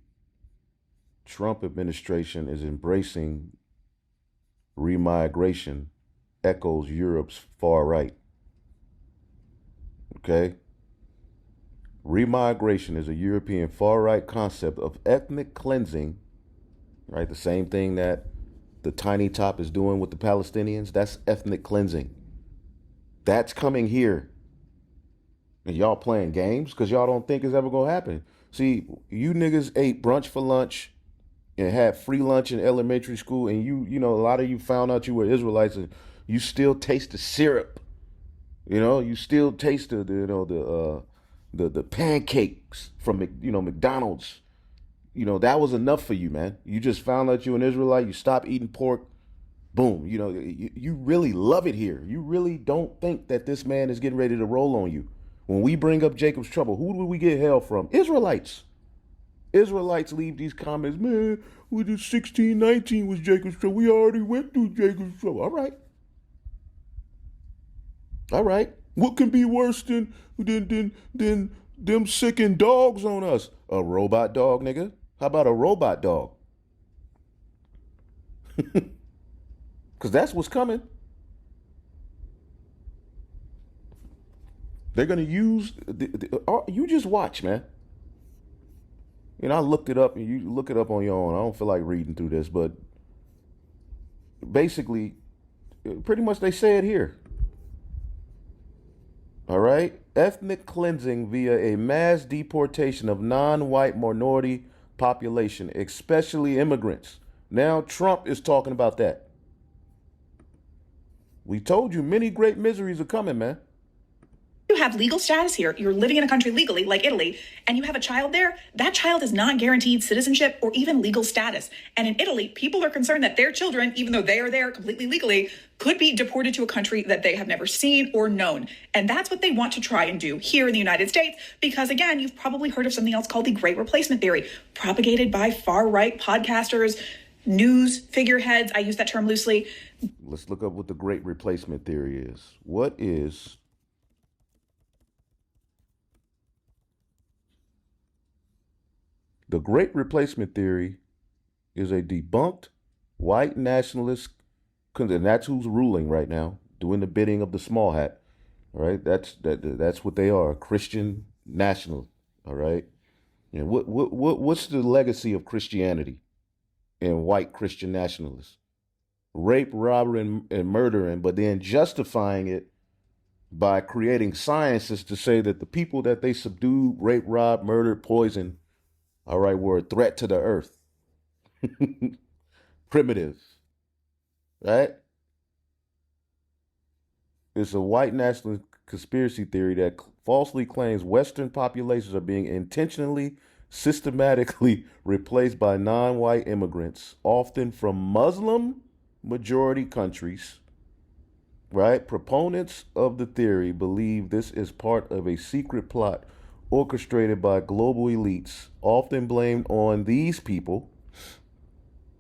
Trump administration is embracing remigration, echoes Europe's far right. Okay? Remigration is a European far right concept of ethnic cleansing, right? The same thing that the tiny top is doing with the Palestinians. That's ethnic cleansing. That's coming here. And y'all playing games because y'all don't think it's ever going to happen. See, you niggas ate brunch for lunch and had free lunch in elementary school, and you know, a lot of you found out you were Israelites, and you still taste the syrup. You know, you still taste the pancakes from McDonald's. You know, that was enough for you, man. You just found out you're an Israelite. You stopped eating pork. Boom. You know, you really love it here. You really don't think that this man is getting ready to roll on you. When we bring up Jacob's trouble, who do we get hell from? Israelites. Israelites leave these comments, man, we did 1619 was Jacob's trouble. We already went through Jacob's trouble. All right. All right. What can be worse than them sicking dogs on us? A robot dog, nigga? How about a robot dog? Because that's what's coming. They're going to use, you just watch, man. You know, I looked it up, and you look it up on your own. I don't feel like reading through this, but basically, pretty much they say it here. All right? Ethnic cleansing via a mass deportation of non-white minority population, especially immigrants. Now Trump is talking about that. We told you many great miseries are coming, man. You have legal status here, you're living in a country legally, like Italy, and you have a child there, that child is not guaranteed citizenship or even legal status. And in Italy, people are concerned that their children, even though they are there completely legally, could be deported to a country that they have never seen or known. And that's what they want to try and do here in the United States, because again, you've probably heard of something else called the Great Replacement Theory, propagated by far-right podcasters, news figureheads. I use that term loosely. Let's look up what the Great Replacement Theory is. What is the Great Replacement Theory? Is a debunked white nationalist, and that's who's ruling right now, doing the bidding of the small hat. All right, that's what they are, Christian national. All right, and what's the legacy of Christianity and white Christian nationalists? Rape, robbery, and murdering, but then justifying it by creating sciences to say that the people that they subdued, rape, robbed, murdered, poisoned, all right, were a threat to the earth. Primitive, right? It's a white nationalist conspiracy theory that falsely claims Western populations are being intentionally, systematically replaced by non-white immigrants, often from Muslim majority countries, right? Proponents of the theory believe this is part of a secret plot orchestrated by global elites, often blamed on these people,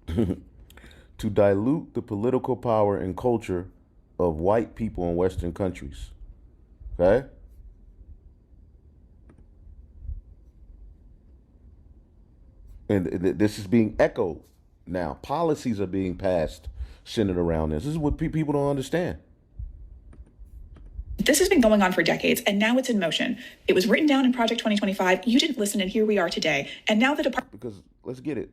to dilute the political power and culture of white people in Western countries. Okay? And this is being echoed now. Policies are being passed centered around this. This is what people don't understand. This has been going on for decades, and now it's in motion. It was written down in Project 2025. You didn't listen, and here we are today. And now the department. Because let's get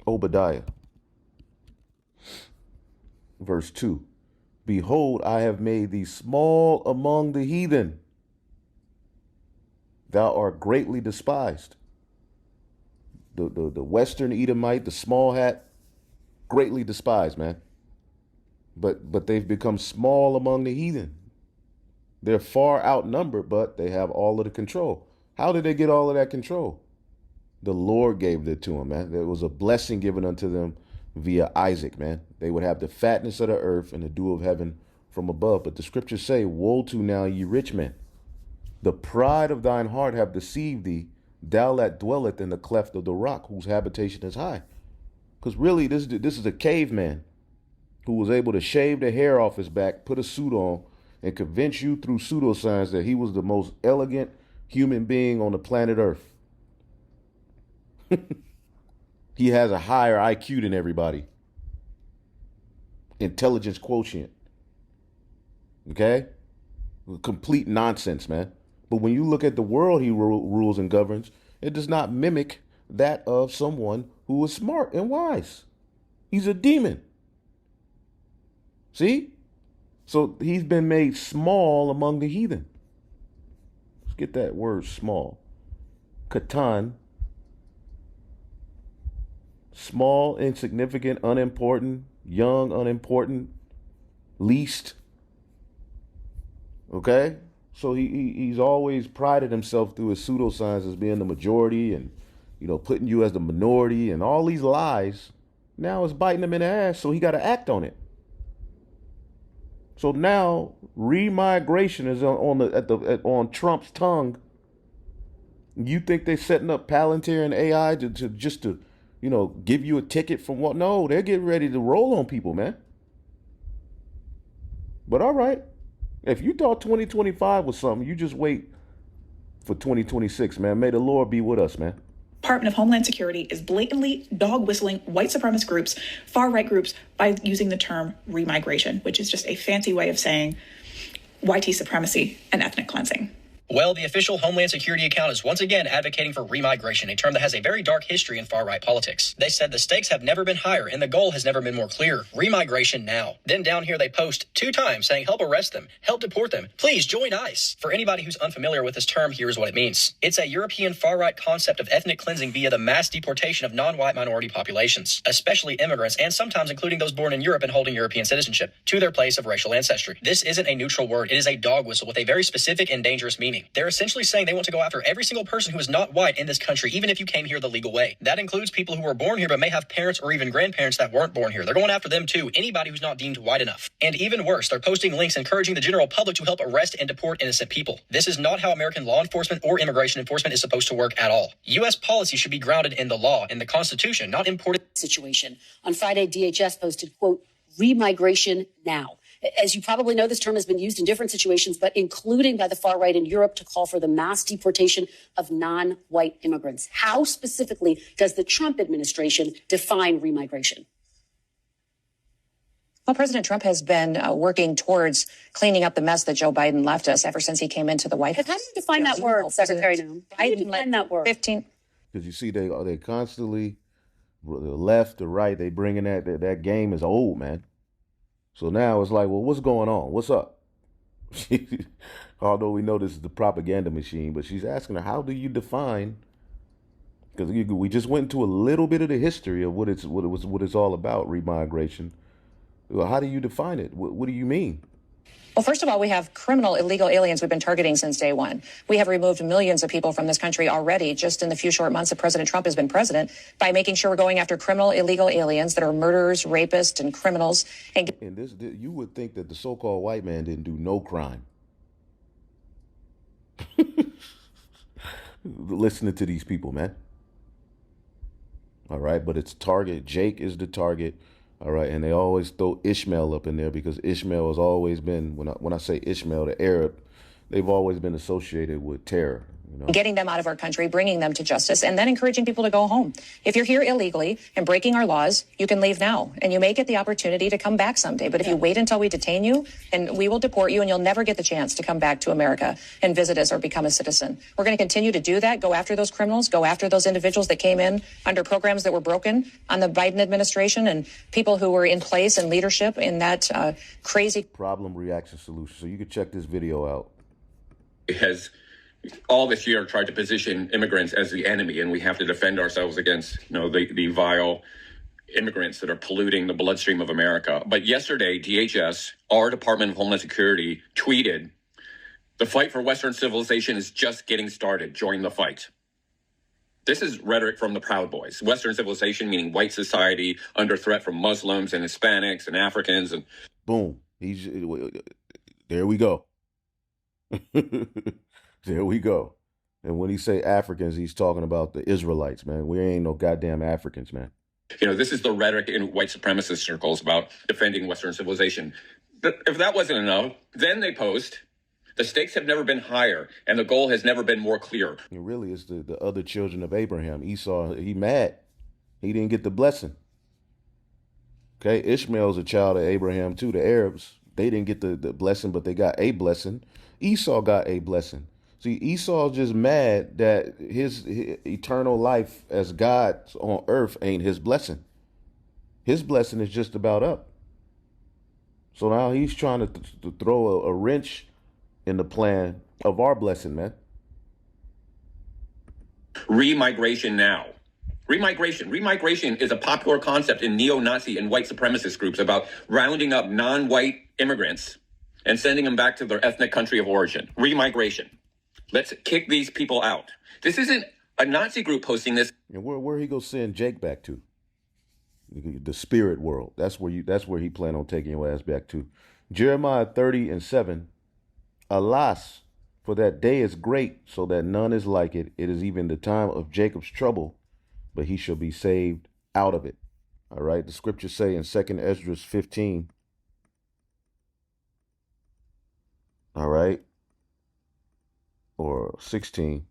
Obadiah, verse 2. Behold, I have made thee small among the heathen. Thou art greatly despised. The Western Edomite, the small hat, greatly despised, man. But they've become small among the heathen. They're far outnumbered, but they have all of the control. How did they get all of that control? The Lord gave it to them, man. There was a blessing given unto them via Isaac, man. They would have the fatness of the earth and the dew of heaven from above. But the scriptures say, woe to now, ye rich men. The pride of thine heart have deceived thee, thou that dwelleth in the cleft of the rock, whose habitation is high. Because really, this is a caveman who was able to shave the hair off his back, put a suit on, and convince you through pseudoscience that he was the most elegant human being on the planet Earth. He has a higher IQ than everybody. Intelligence quotient. Okay? Complete nonsense, man. But when you look at the world he rules and governs, it does not mimic that of someone who is smart and wise. He's a demon. See? So he's been made small among the heathen. Let's get that word small. Katan. Small, insignificant, unimportant, young, unimportant, least. Okay? So he's always prided himself through his pseudoscience as being the majority and, putting you as the minority and all these lies. Now it's biting him in the ass, so he got to act on it. So now remigration is on Trump's tongue. You think they're setting up Palantir and AI to give you a ticket from what? No, they're getting ready to roll on people, man. But all right. If you thought 2025 was something, you just wait for 2026, man. May the Lord be with us, man. Department of Homeland Security is blatantly dog whistling white supremacist groups, far right groups, by using the term remigration, which is just a fancy way of saying YT supremacy and ethnic cleansing. Well, the official Homeland Security account is once again advocating for remigration, a term that has a very dark history in far-right politics. They said the stakes have never been higher and the goal has never been more clear. Remigration now. Then down here they post 2 times saying help arrest them, help deport them, please join ICE. For anybody who's unfamiliar with this term, here's what it means. It's a European far-right concept of ethnic cleansing via the mass deportation of non-white minority populations, especially immigrants and sometimes including those born in Europe and holding European citizenship, to their place of racial ancestry. This isn't a neutral word. It is a dog whistle with a very specific and dangerous meaning. They're essentially saying they want to go after every single person who is not white in this country, even if you came here the legal way. That includes people who were born here but may have parents or even grandparents that weren't born here. They're going after them too, anybody who's not deemed white enough. And even worse, they're posting links encouraging the general public to help arrest and deport innocent people. This is not how American law enforcement or immigration enforcement is supposed to work at all. U.S. policy should be grounded in the law, in the Constitution, not imported. Situation. On Friday, DHS posted, quote, remigration now. As you probably know, this term has been used in different situations, but including by the far right in Europe to call for the mass deportation of non-white immigrants. How specifically does the Trump administration define remigration? Well, President Trump has been working towards cleaning up the mess that Joe Biden left us ever since he came into the White House. How do you define that word, Secretary Noem? How do you define that word? 15. Because you see, they constantly, the left, the right, they bringing that game is old, man. So now it's like, well, what's going on? What's up? Although we know this is the propaganda machine, but she's asking her, how do you define? Because we just went into a little bit of the history of what it's all about, remigration. Well, how do you define it? What do you mean? Well, first of all, we have criminal illegal aliens we've been targeting since day one. We have removed millions of people from this country already just in the few short months that President Trump has been president by making sure we're going after criminal illegal aliens that are murderers, rapists, and criminals. And this, you would think that the so-called white man didn't do no crime. Listening to these people, man. All right, but it's target. Jake is the target. All right, and they always throw Ishmael up in there because Ishmael has always been, when I say Ishmael, the Arab, they've always been associated with terror. Getting them out of our country, bringing them to justice, and then encouraging people to go home. If you're here illegally and breaking our laws, you can leave now, and you may get the opportunity to come back someday. But if you wait until we detain you, and we will deport you, and you'll never get the chance to come back to America and visit us or become a citizen. We're going to continue to do that, go after those criminals, go after those individuals that came in under programs that were broken on the Biden administration and people who were in place and leadership in that crazy problem, reaction, solution. So you can check this video out. It has all this year tried to position immigrants as the enemy, and we have to defend ourselves against, the vile immigrants that are polluting the bloodstream of America. But yesterday, DHS, our Department of Homeland Security, tweeted, "The fight for Western civilization is just getting started. Join the fight." This is rhetoric from the Proud Boys. Western civilization meaning white society under threat from Muslims and Hispanics and Africans. And boom, there we go. There we go. And when he say Africans, he's talking about the Israelites, man. We ain't no goddamn Africans, man. This is the rhetoric in white supremacist circles about defending Western civilization. But if that wasn't enough, then they post, the stakes have never been higher and the goal has never been more clear. It really is the other children of Abraham. Esau, he mad. He didn't get the blessing. Okay, Ishmael's a child of Abraham too. The Arabs, they didn't get the blessing, but they got a blessing. Esau got a blessing. See, Esau's just mad that his eternal life as God on earth ain't his blessing. His blessing is just about up. So now he's trying to throw a wrench in the plan of our blessing, man. Remigration now. Remigration is a popular concept in neo-Nazi and white supremacist groups about rounding up non-white immigrants and sending them back to their ethnic country of origin. Remigration. Let's kick these people out. This isn't a Nazi group posting this. And where he go send Jake back to? The spirit world. That's where he plan on taking your ass back to. Jeremiah 30:7. Alas, for that day is great, so that none is like it. It is even the time of Jacob's trouble, but he shall be saved out of it. All right. The scriptures say in 2 Esdras 15. All right. Or 16.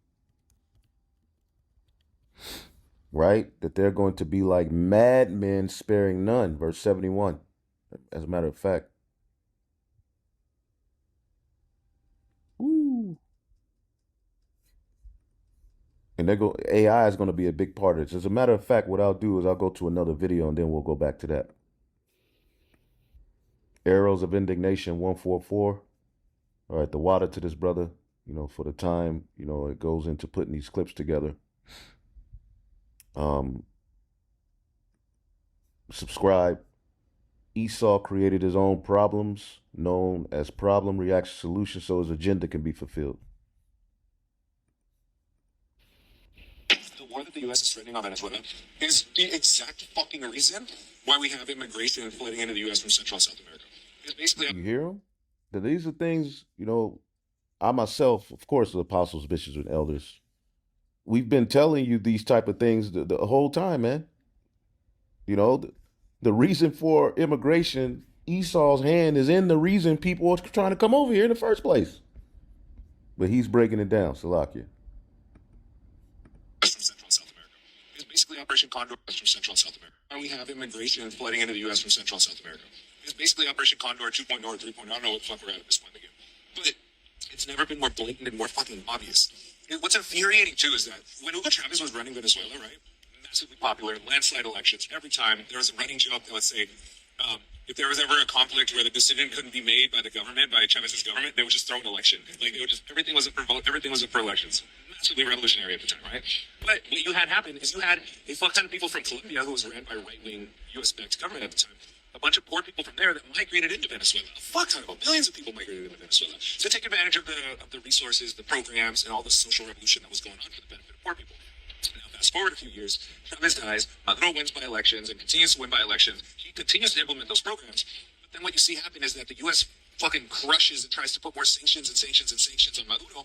Right? That they're going to be like madmen sparing none. Verse 71. As a matter of fact. Woo. And AI is going to be a big part of this. As a matter of fact, what I'll do is I'll go to another video and then we'll go back to that. Arrows of Indignation 144. All right, the water to this brother, for the time, it goes into putting these clips together. Subscribe. Esau created his own problems, known as problem reaction solution, so his agenda can be fulfilled. The war that the U.S. is threatening on Venezuela is the exact fucking reason why we have immigration flooding into the U.S. from Central and South America. It's basically... You hear them? These are things, I myself, of course, the apostles, bishops, and elders, we've been telling you these type of things the whole time, man. The reason for immigration, Esau's hand is in the reason people are trying to come over here in the first place. But he's breaking it down, Salakia. From Central and South America. It's basically Operation Condor from Central and South America. We have immigration flooding into the U.S. from Central and South America. It's basically Operation Condor 2.0 or 3.0. I don't know what the fuck we're at this point again. But it's never been more blatant and more fucking obvious. And what's infuriating, too, is that when Hugo Chavez was running Venezuela, right? Massively popular, landslide elections. Every time there was a running joke that would say, if there was ever a conflict where the decision couldn't be made by the government, by Chavez's government, they would just throw an election. Like, everything was up for elections. Massively revolutionary at the time, right? But what you had happen is you had a fuck ton of people from Colombia who was ran by right-wing U.S.-backed government at the time. A bunch of poor people from there that migrated into Venezuela. A fuck ton of them. Millions of people migrated into Venezuela to take advantage of the resources, the programs, and all the social revolution that was going on for the benefit of poor people. Now, fast forward a few years, Chavez dies, Maduro wins by elections and continues to win by elections. He continues to implement those programs. But then what you see happen is that the U.S. fucking crushes and tries to put more sanctions on Maduro.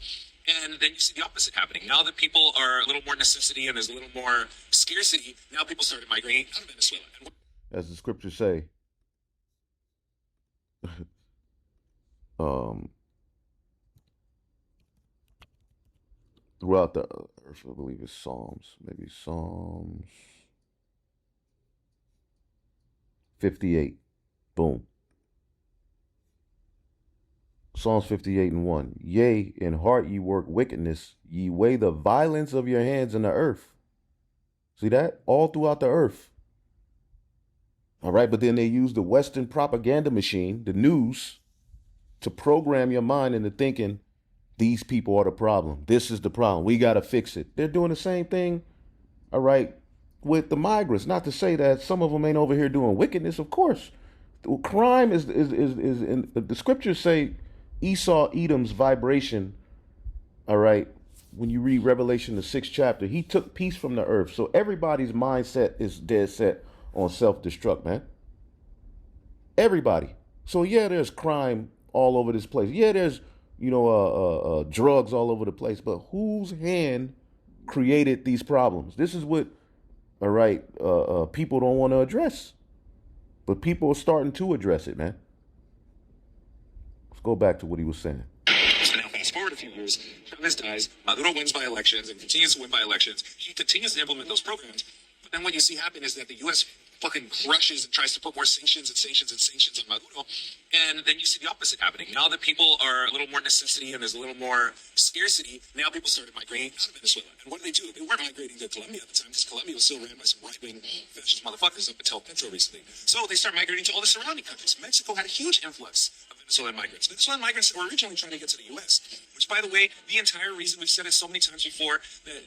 And then you see the opposite happening. Now that people are a little more necessity and there's a little more scarcity, now people started migrating out of Venezuela. As the scriptures say, throughout the earth, I believe it's Psalms, maybe Psalms 58. Boom. Psalms 58:1. Yea, in heart ye work wickedness, ye weigh the violence of your hands in the earth. See that? All throughout the earth. All right, but then they use the Western propaganda machine, the news, to program your mind into thinking these people are the problem. This is the problem. We got to fix it. They're doing the same thing, all right, with the migrants. Not to say that some of them ain't over here doing wickedness, of course. Crime is in the scriptures say Esau, Edom's vibration, all right, when you read Revelation, the 6th chapter, he took peace from the earth. So everybody's mindset is dead set on self-destruct, man. Everybody. So yeah, there's crime all over this place. Yeah, there's, drugs all over the place. But whose hand created these problems? This is what, all right, people don't want to address. But people are starting to address it, man. Let's go back to what he was saying. So now fast forward a few years, Chavez dies, Maduro wins by elections and continues to win by elections. He continues to implement those programs. But then what you see happen is that the U.S. fucking crushes and tries to put more sanctions and sanctions and sanctions on Maduro. And then you see the opposite happening. Now that people are a little more necessity and there's a little more scarcity, now people started migrating out of Venezuela. And what did? They weren't migrating to Colombia at the time because Colombia was still ran by some right-wing fascist motherfuckers up until Petro recently. So they start migrating to all the surrounding countries. Mexico had a huge influx of Venezuelan migrants. Venezuelan migrants were originally trying to get to the U.S., which, by the way, the entire reason we've said it so many times before that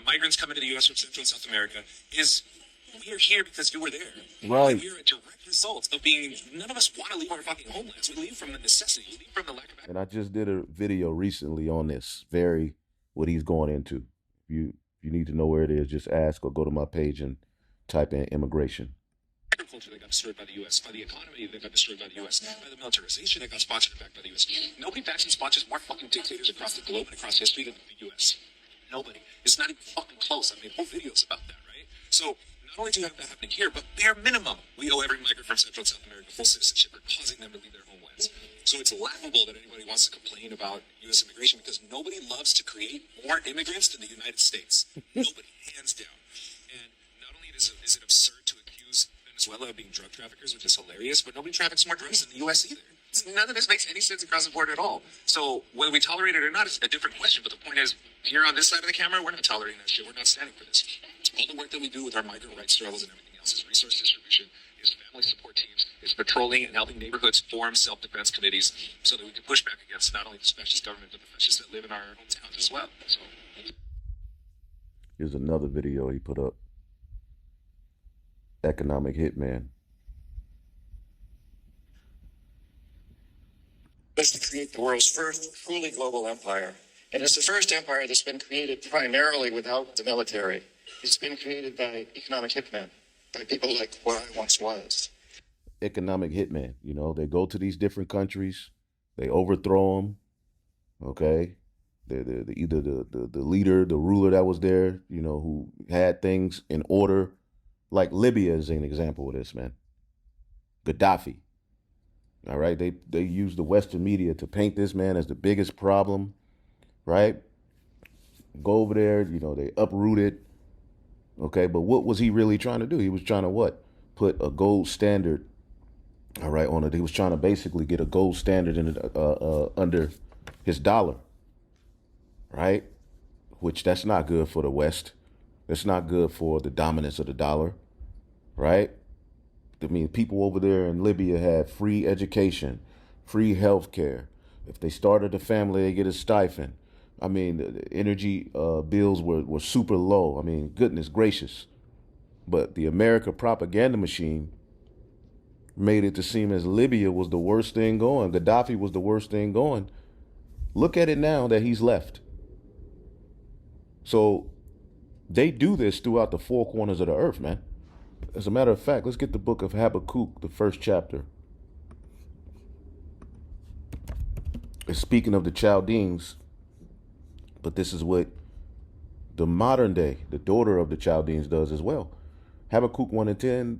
migrants come into the U.S. from Central and South America is we are here because you were there. Right. We are a direct result of being, none of us want to leave our fucking homelands. We leave from the necessity. We leave from the lack of. And I just did a video recently on this, what he's going into. If you need to know where it is, just ask or go to my page and type in immigration. Agriculture that got destroyed by the U.S., by the economy that got destroyed by the U.S., by the militarization that got sponsored and backed by the U.S. Nobody backs and sponsors more fucking dictators across the globe and across history than the U.S. Nobody. It's not even fucking close. I made whole videos about that, right? So not only do you have that happening here, but bare minimum, we owe every migrant from Central and South America full citizenship for causing them to leave their homelands. So it's laughable that anybody wants to complain about U.S. immigration because nobody loves to create more immigrants than the United States. Nobody, hands down. And not only is it absurd to accuse Venezuela of being drug traffickers, which is hilarious, but nobody traffics more drugs in the U.S. either. None of this makes any sense across the board at all. So whether we tolerate it or not is a different question. But the point is, here on this side of the camera, we're not tolerating that shit. We're not standing for this. All the work that we do with our migrant rights struggles and everything else is resource distribution, is family support teams, is patrolling and helping neighborhoods form self-defense committees so that we can push back against not only the fascist government, but the fascists that live in our hometowns as well. So. Here's another video he put up. Economic hitman. Was to create the world's first truly global empire. And it's the first empire that's been created primarily without the military. It's been created by economic hitmen, by people like what I once was. Economic hitman. You know, they go to these different countries, they overthrow them. Okay, either the leader, the ruler that was there, you know, who had things in order. Like Libya is an example of this, man. Gaddafi. All right, they use the Western media to paint this man as the biggest problem, right? Go over there, you know, they uproot it. Okay, but what was he really trying to do? He was trying to what? Put a gold standard, all right, on it. He was trying to basically get a gold standard in under his dollar, right? Which that's not good for the West. It's not good for the dominance of the dollar, right? I mean, people over there in Libya had free education, free health care. If they started a family, they get a stipend. I mean, the energy bills were super low. I mean, goodness gracious. But the America propaganda machine made it to seem as Libya was the worst thing going. Gaddafi was the worst thing going. Look at it now that he's left. So they do this throughout the four corners of the earth, man. As a matter of fact, let's get the book of Habakkuk, the first chapter. It's speaking of the Chaldeans, but this is what the modern day, the daughter of the Chaldeans does as well. Habakkuk 1:10,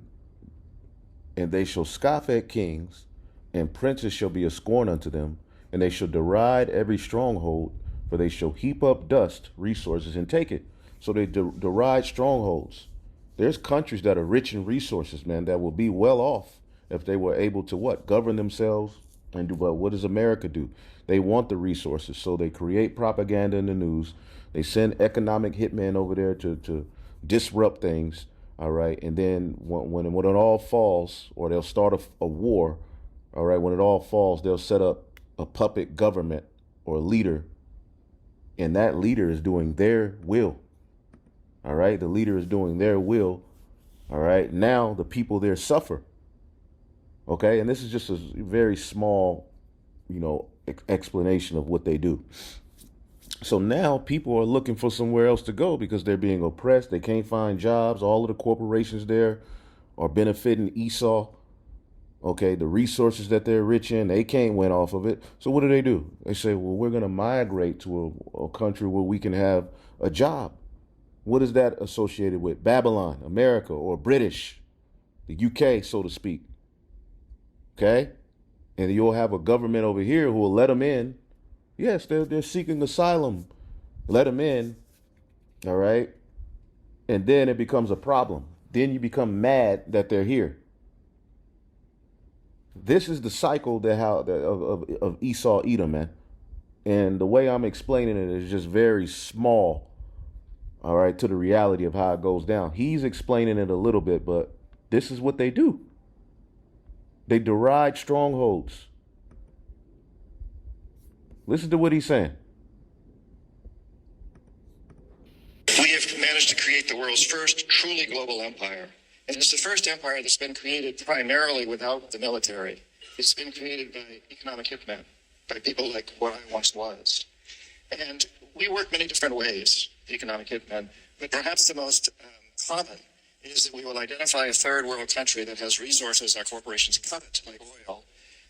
and they shall scoff at kings, and princes shall be a scorn unto them, and they shall deride every stronghold, for they shall heap up dust, resources, and take it. So they deride strongholds. There's countries that are rich in resources, man, that will be well off if they were able to what? Govern themselves and do what does America do? They want the resources, so they create propaganda in the news. They send economic hitmen over there to disrupt things, all right? And then when it all falls, or they'll start a war, all right? When it all falls, they'll set up a puppet government or a leader, and that leader is doing their will. All right, the leader is doing their will. All right, now the people there suffer. Okay, and this is just a very small, you know, explanation of what they do. So now people are looking for somewhere else to go because they're being oppressed. They can't find jobs. All of the corporations there are benefiting Esau. Okay, the resources that they're rich in, they can't win off of it. So what do? They say, well, we're going to migrate to a country where we can have a job. What is that associated with? Babylon, America, or British, the UK, so to speak. Okay? And you'll have a government over here who will let them in. Yes, they're seeking asylum. Let them in. All right? And then it becomes a problem. then you become mad that they're here. This is the cycle of Esau Edom, man. And the way I'm explaining it is just very small, all right, to the reality of how it goes down. He's explaining it a little bit, but this is what they do. They deride strongholds. Listen to what he's saying. We have managed to create the world's first truly global empire. And it's the first empire that's been created primarily without the military. It's been created by economic hitmen, by people like what I once was. And we work many different ways, economic hitmen, but perhaps the most common is that we will identify a third world country that has resources our corporations covet, like oil,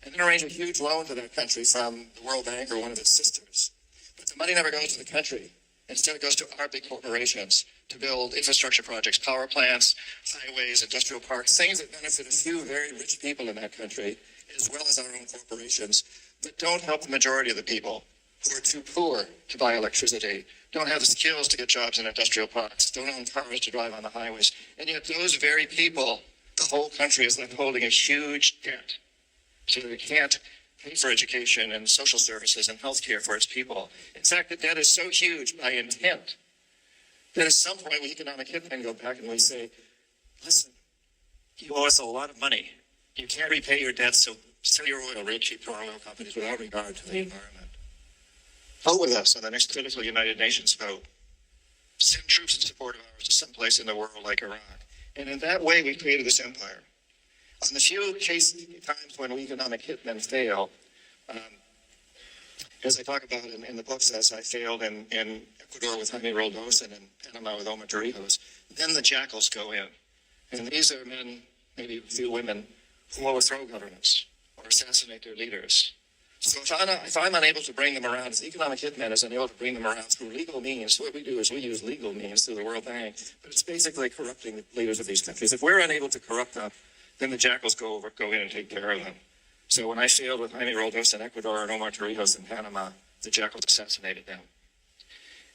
and then arrange a huge loan to that country from the World Bank or one of its sisters. But the money never goes to the country. Instead, it goes to our big corporations to build infrastructure projects, power plants, highways, industrial parks, things that benefit a few very rich people in that country, as well as our own corporations, but don't help the majority of the people who are too poor to buy electricity, don't have the skills to get jobs in industrial parks, don't own cars to drive on the highways. And yet those very people, the whole country is left holding a huge debt. So that it can't pay for education and social services and health care for its people. In fact, the debt is so huge by intent that at some point we economic hitmen go back and we say, listen, you owe us a lot of money. You can't repay your debts, so sell your oil real cheap to our oil companies without regard to the environment. Vote with us on the next critical United Nations vote. Send troops in support of ours to some place in the world like Iraq. And in that way, we created this empire. On the few times when we economic hitmen fail, as I talk about in the book says, I failed in Ecuador with Jaime Roldos and in Panama with Omar Torrijos, then the jackals go in. And these are men, maybe a few women, who overthrow governments or assassinate their leaders. So if I'm unable to bring them around, if the economic hitman is unable to bring them around through legal means, what we do is we use legal means through the World Bank, but it's basically corrupting the leaders of these countries. If we're unable to corrupt them, then the jackals go in and take care of them. So when I failed with Jaime Roldos in Ecuador and Omar Torrijos in Panama, the jackals assassinated them.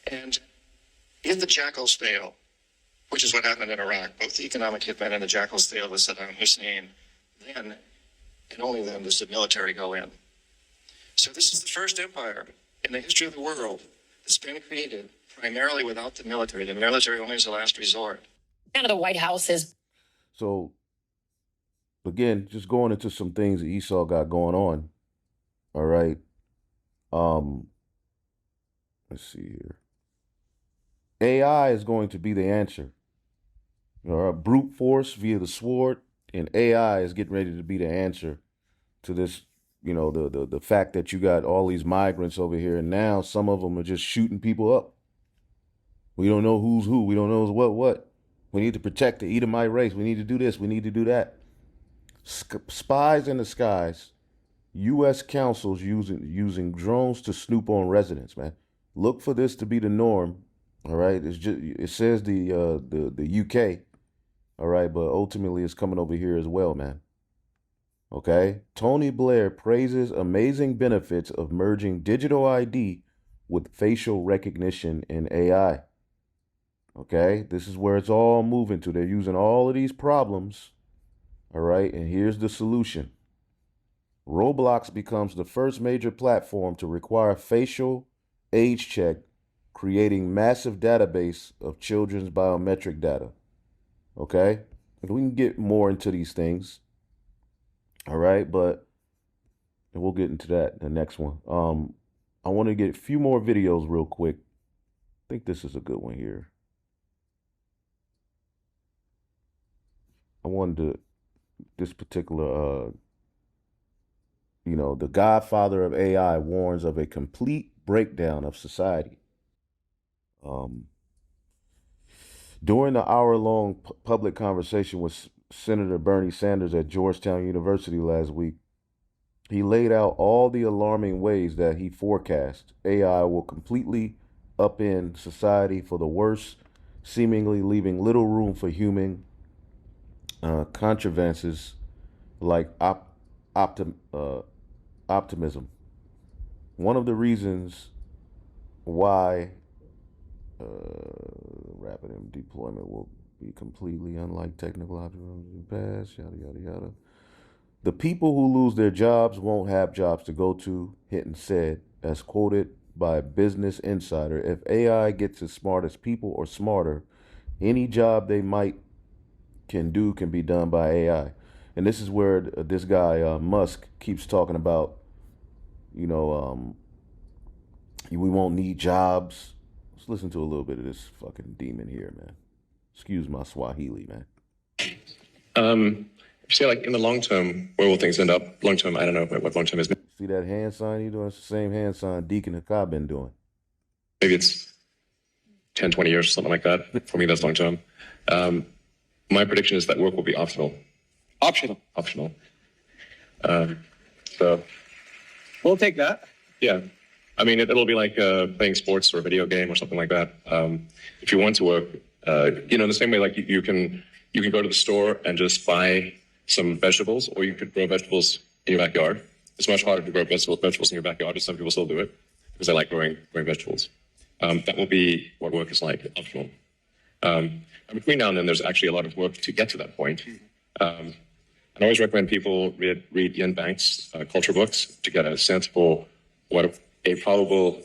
And if the jackals fail, which is what happened in Iraq, both the economic hitmen and the jackals failed with Saddam Hussein, then, and only then, does the military go in. So this is the first empire in the history of the world that's been created primarily without the military. The military only is the last resort. Down to the White House is. So, again, just going into some things that Esau got going on. All right. Let's see here. AI is going to be the answer. All right, brute force via the sword, and AI is getting ready to be the answer to this. You know, the fact that you got all these migrants over here, and now some of them are just shooting people up. We don't know who's who. We don't know what. We need to protect the Edomite race. We need to do this. We need to do that. Spies in the skies. U.S. councils using drones to snoop on residents, man. Look for this to be the norm. All right. It says the UK. All right, but ultimately it's coming over here as well, man. Okay. Tony Blair praises amazing benefits of merging digital ID with facial recognition in AI. Okay. This is where it's all moving to. They're using all of these problems. All right. And here's the solution. Roblox becomes the first major platform to require facial age check, creating massive database of children's biometric data. Okay. And we can get more into these things. All right, but we'll get into that in the next one. I want to get a few more videos real quick. I think this is a good one here. I wanted to, this particular, the godfather of AI warns of a complete breakdown of society. During the hour-long public conversation with Senator Bernie Sanders at Georgetown University last week, he laid out all the alarming ways that he forecast AI will completely upend society for the worse, seemingly leaving little room for human contrivances like optimism. One of the reasons why rapid deployment will be completely unlike technical objects in the past, yada, yada, yada. The people who lose their jobs won't have jobs to go to, Hinton said, as quoted by Business Insider. If AI gets as smart as people or smarter, any job they can be done by AI. And this is where this guy, Musk, keeps talking about, we won't need jobs. Let's listen to a little bit of this fucking demon here, man. Excuse my Swahili, man. Say, like, in the long term, where will things end up? Long term, I don't know what long term is. See that hand sign you doing? It's the same hand sign Deacon Hakab been doing. Maybe it's 10, 20 years, something like that. For me, that's long term. My prediction is that work will be optional. Optional. So We'll take that. yeah, I mean, it'll be like playing sports or a video game or something like that. If you want to work, in the same way, like you can go to the store and just buy some vegetables, or you could grow vegetables in your backyard. It's much harder to grow vegetables in your backyard, but some people still do it because they like growing vegetables. That will be what work is like, optional. And between now and then, there's actually a lot of work to get to that point. I always recommend people read Ian Banks' culture books to get a sense for what a probable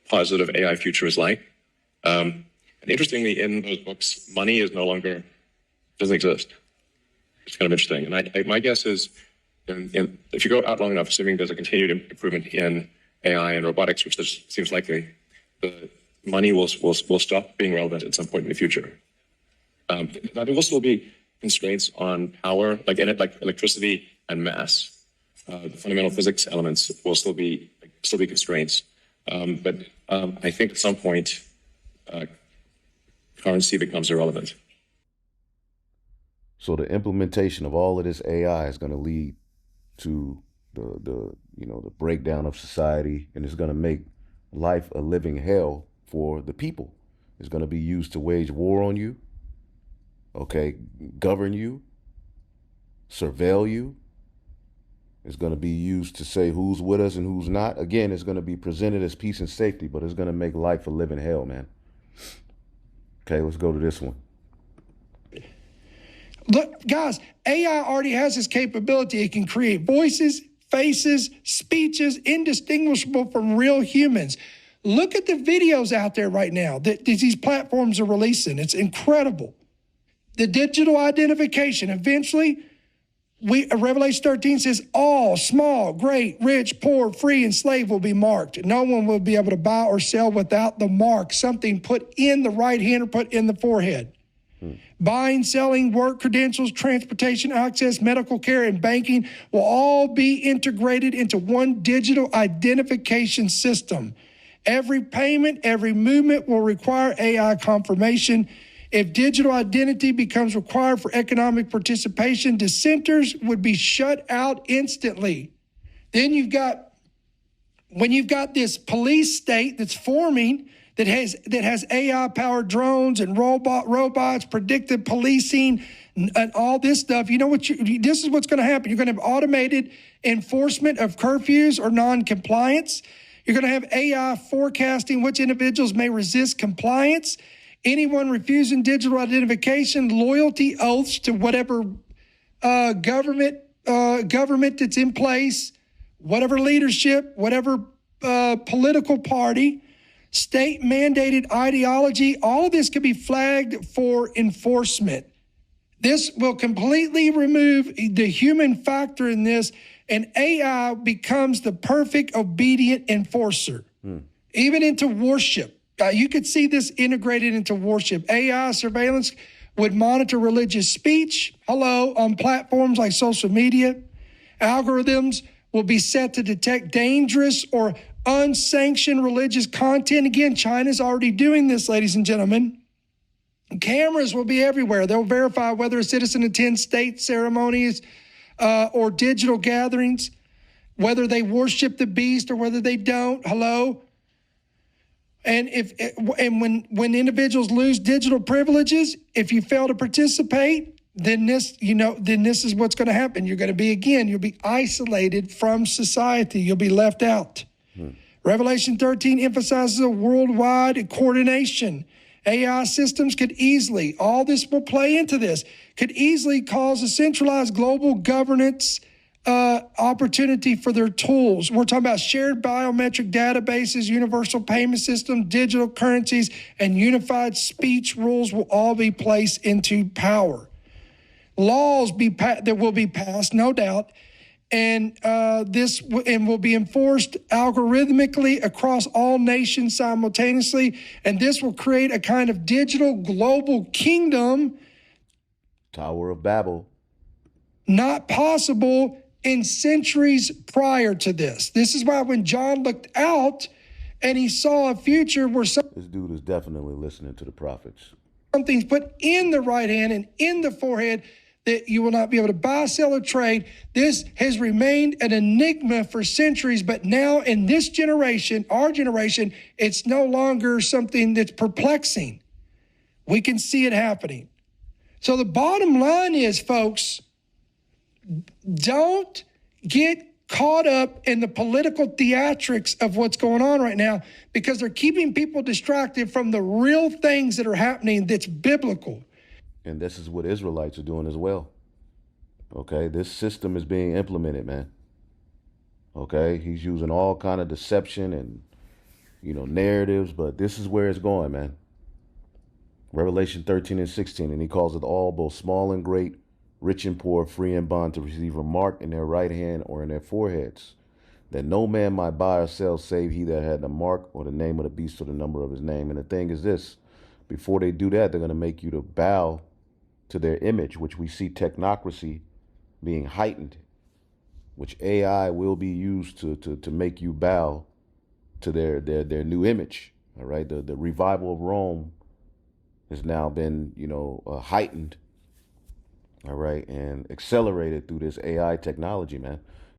positive AI future is like. And interestingly, in those books, money doesn't exist. It's kind of interesting. And my guess is, if you go out long enough, assuming there's a continued improvement in AI and robotics, which seems likely, the money will stop being relevant at some point in the future. Now, there will still be constraints on power, like electricity and mass. The fundamental physics elements will still be constraints. But I think at some point, currency becomes irrelevant. So the implementation of all of this AI is going to lead to the breakdown of society, and it's going to make life a living hell for the people. It's going to be used to wage war on you, govern you, surveil you. It's going to be used to say who's with us and who's not. Again, it's going to be presented as peace and safety, but it's going to make life a living hell, man. Okay, let's go to this one. Look, guys, AI already has this capability. It can create voices, faces, speeches indistinguishable from real humans. Look at the videos out there right now that these platforms are releasing. It's incredible. The digital identification, eventually, Revelation 13 says all, small, great, rich, poor, free, and slave will be marked. No one will be able to buy or sell without the mark, something put in the right hand or put in the forehead. Buying, selling, work credentials, transportation access, medical care, and banking will all be integrated into one digital identification system. Every payment, every movement will require AI confirmation. If digital identity becomes required for economic participation, dissenters would be shut out instantly. Then when you've got this police state that's forming, that has AI-powered drones and robots, predictive policing, and all this stuff. You know what? This is what's going to happen. You're going to have automated enforcement of curfews or non-compliance. You're going to have AI forecasting which individuals may resist compliance. Anyone refusing digital identification, loyalty oaths to whatever government that's in place, whatever leadership, whatever political party, state-mandated ideology, all of this can be flagged for enforcement. This will completely remove the human factor in this, and AI becomes the perfect obedient enforcer, even into worship. You could see this integrated into worship. AI surveillance would monitor religious speech, on platforms like social media. Algorithms will be set to detect dangerous or unsanctioned religious content. Again, China's already doing this, ladies and gentlemen. Cameras will be everywhere. They'll verify whether a citizen attends state ceremonies or digital gatherings, whether they worship the beast or whether they don't. And when individuals lose digital privileges, if you fail to participate, then this is what's going to happen. You'll be isolated from society. You'll be left out. Revelation 13 emphasizes a worldwide coordination AI systems could easily, all this will play into this, could easily cause a centralized global governance opportunity for their tools. We're talking about shared biometric databases, universal payment system, digital currencies, and unified speech rules will all be placed into power. Laws that will be passed, no doubt, and this will be enforced algorithmically across all nations simultaneously, and this will create a kind of digital global kingdom. Tower of Babel. Not possible in centuries prior to this. This is why when John looked out and he saw a future where this dude is definitely listening to the prophets. Something's put in the right hand and in the forehead that you will not be able to buy, sell, or trade. This has remained an enigma for centuries, but now in this generation, our generation, it's no longer something that's perplexing. We can see it happening. So the bottom line is, folks, don't get caught up in the political theatrics of what's going on right now, because they're keeping people distracted from the real things that are happening that's biblical. And this is what Israelites are doing as well. Okay, this system is being implemented, man. Okay, he's using all kind of deception and, narratives, but this is where it's going, man. Revelation 13 and 16, and he calls it all, both small and great, rich and poor, free and bond, to receive a mark in their right hand or in their foreheads, that no man might buy or sell save he that had the mark or the name of the beast or the number of his name. And the thing is this, before they do that, they're going to make you to bow to their image, which we see technocracy being heightened, which AI will be used to make you bow to their new image. All right, the revival of Rome has now been heightened. All right, and accelerated through this AI technology, man.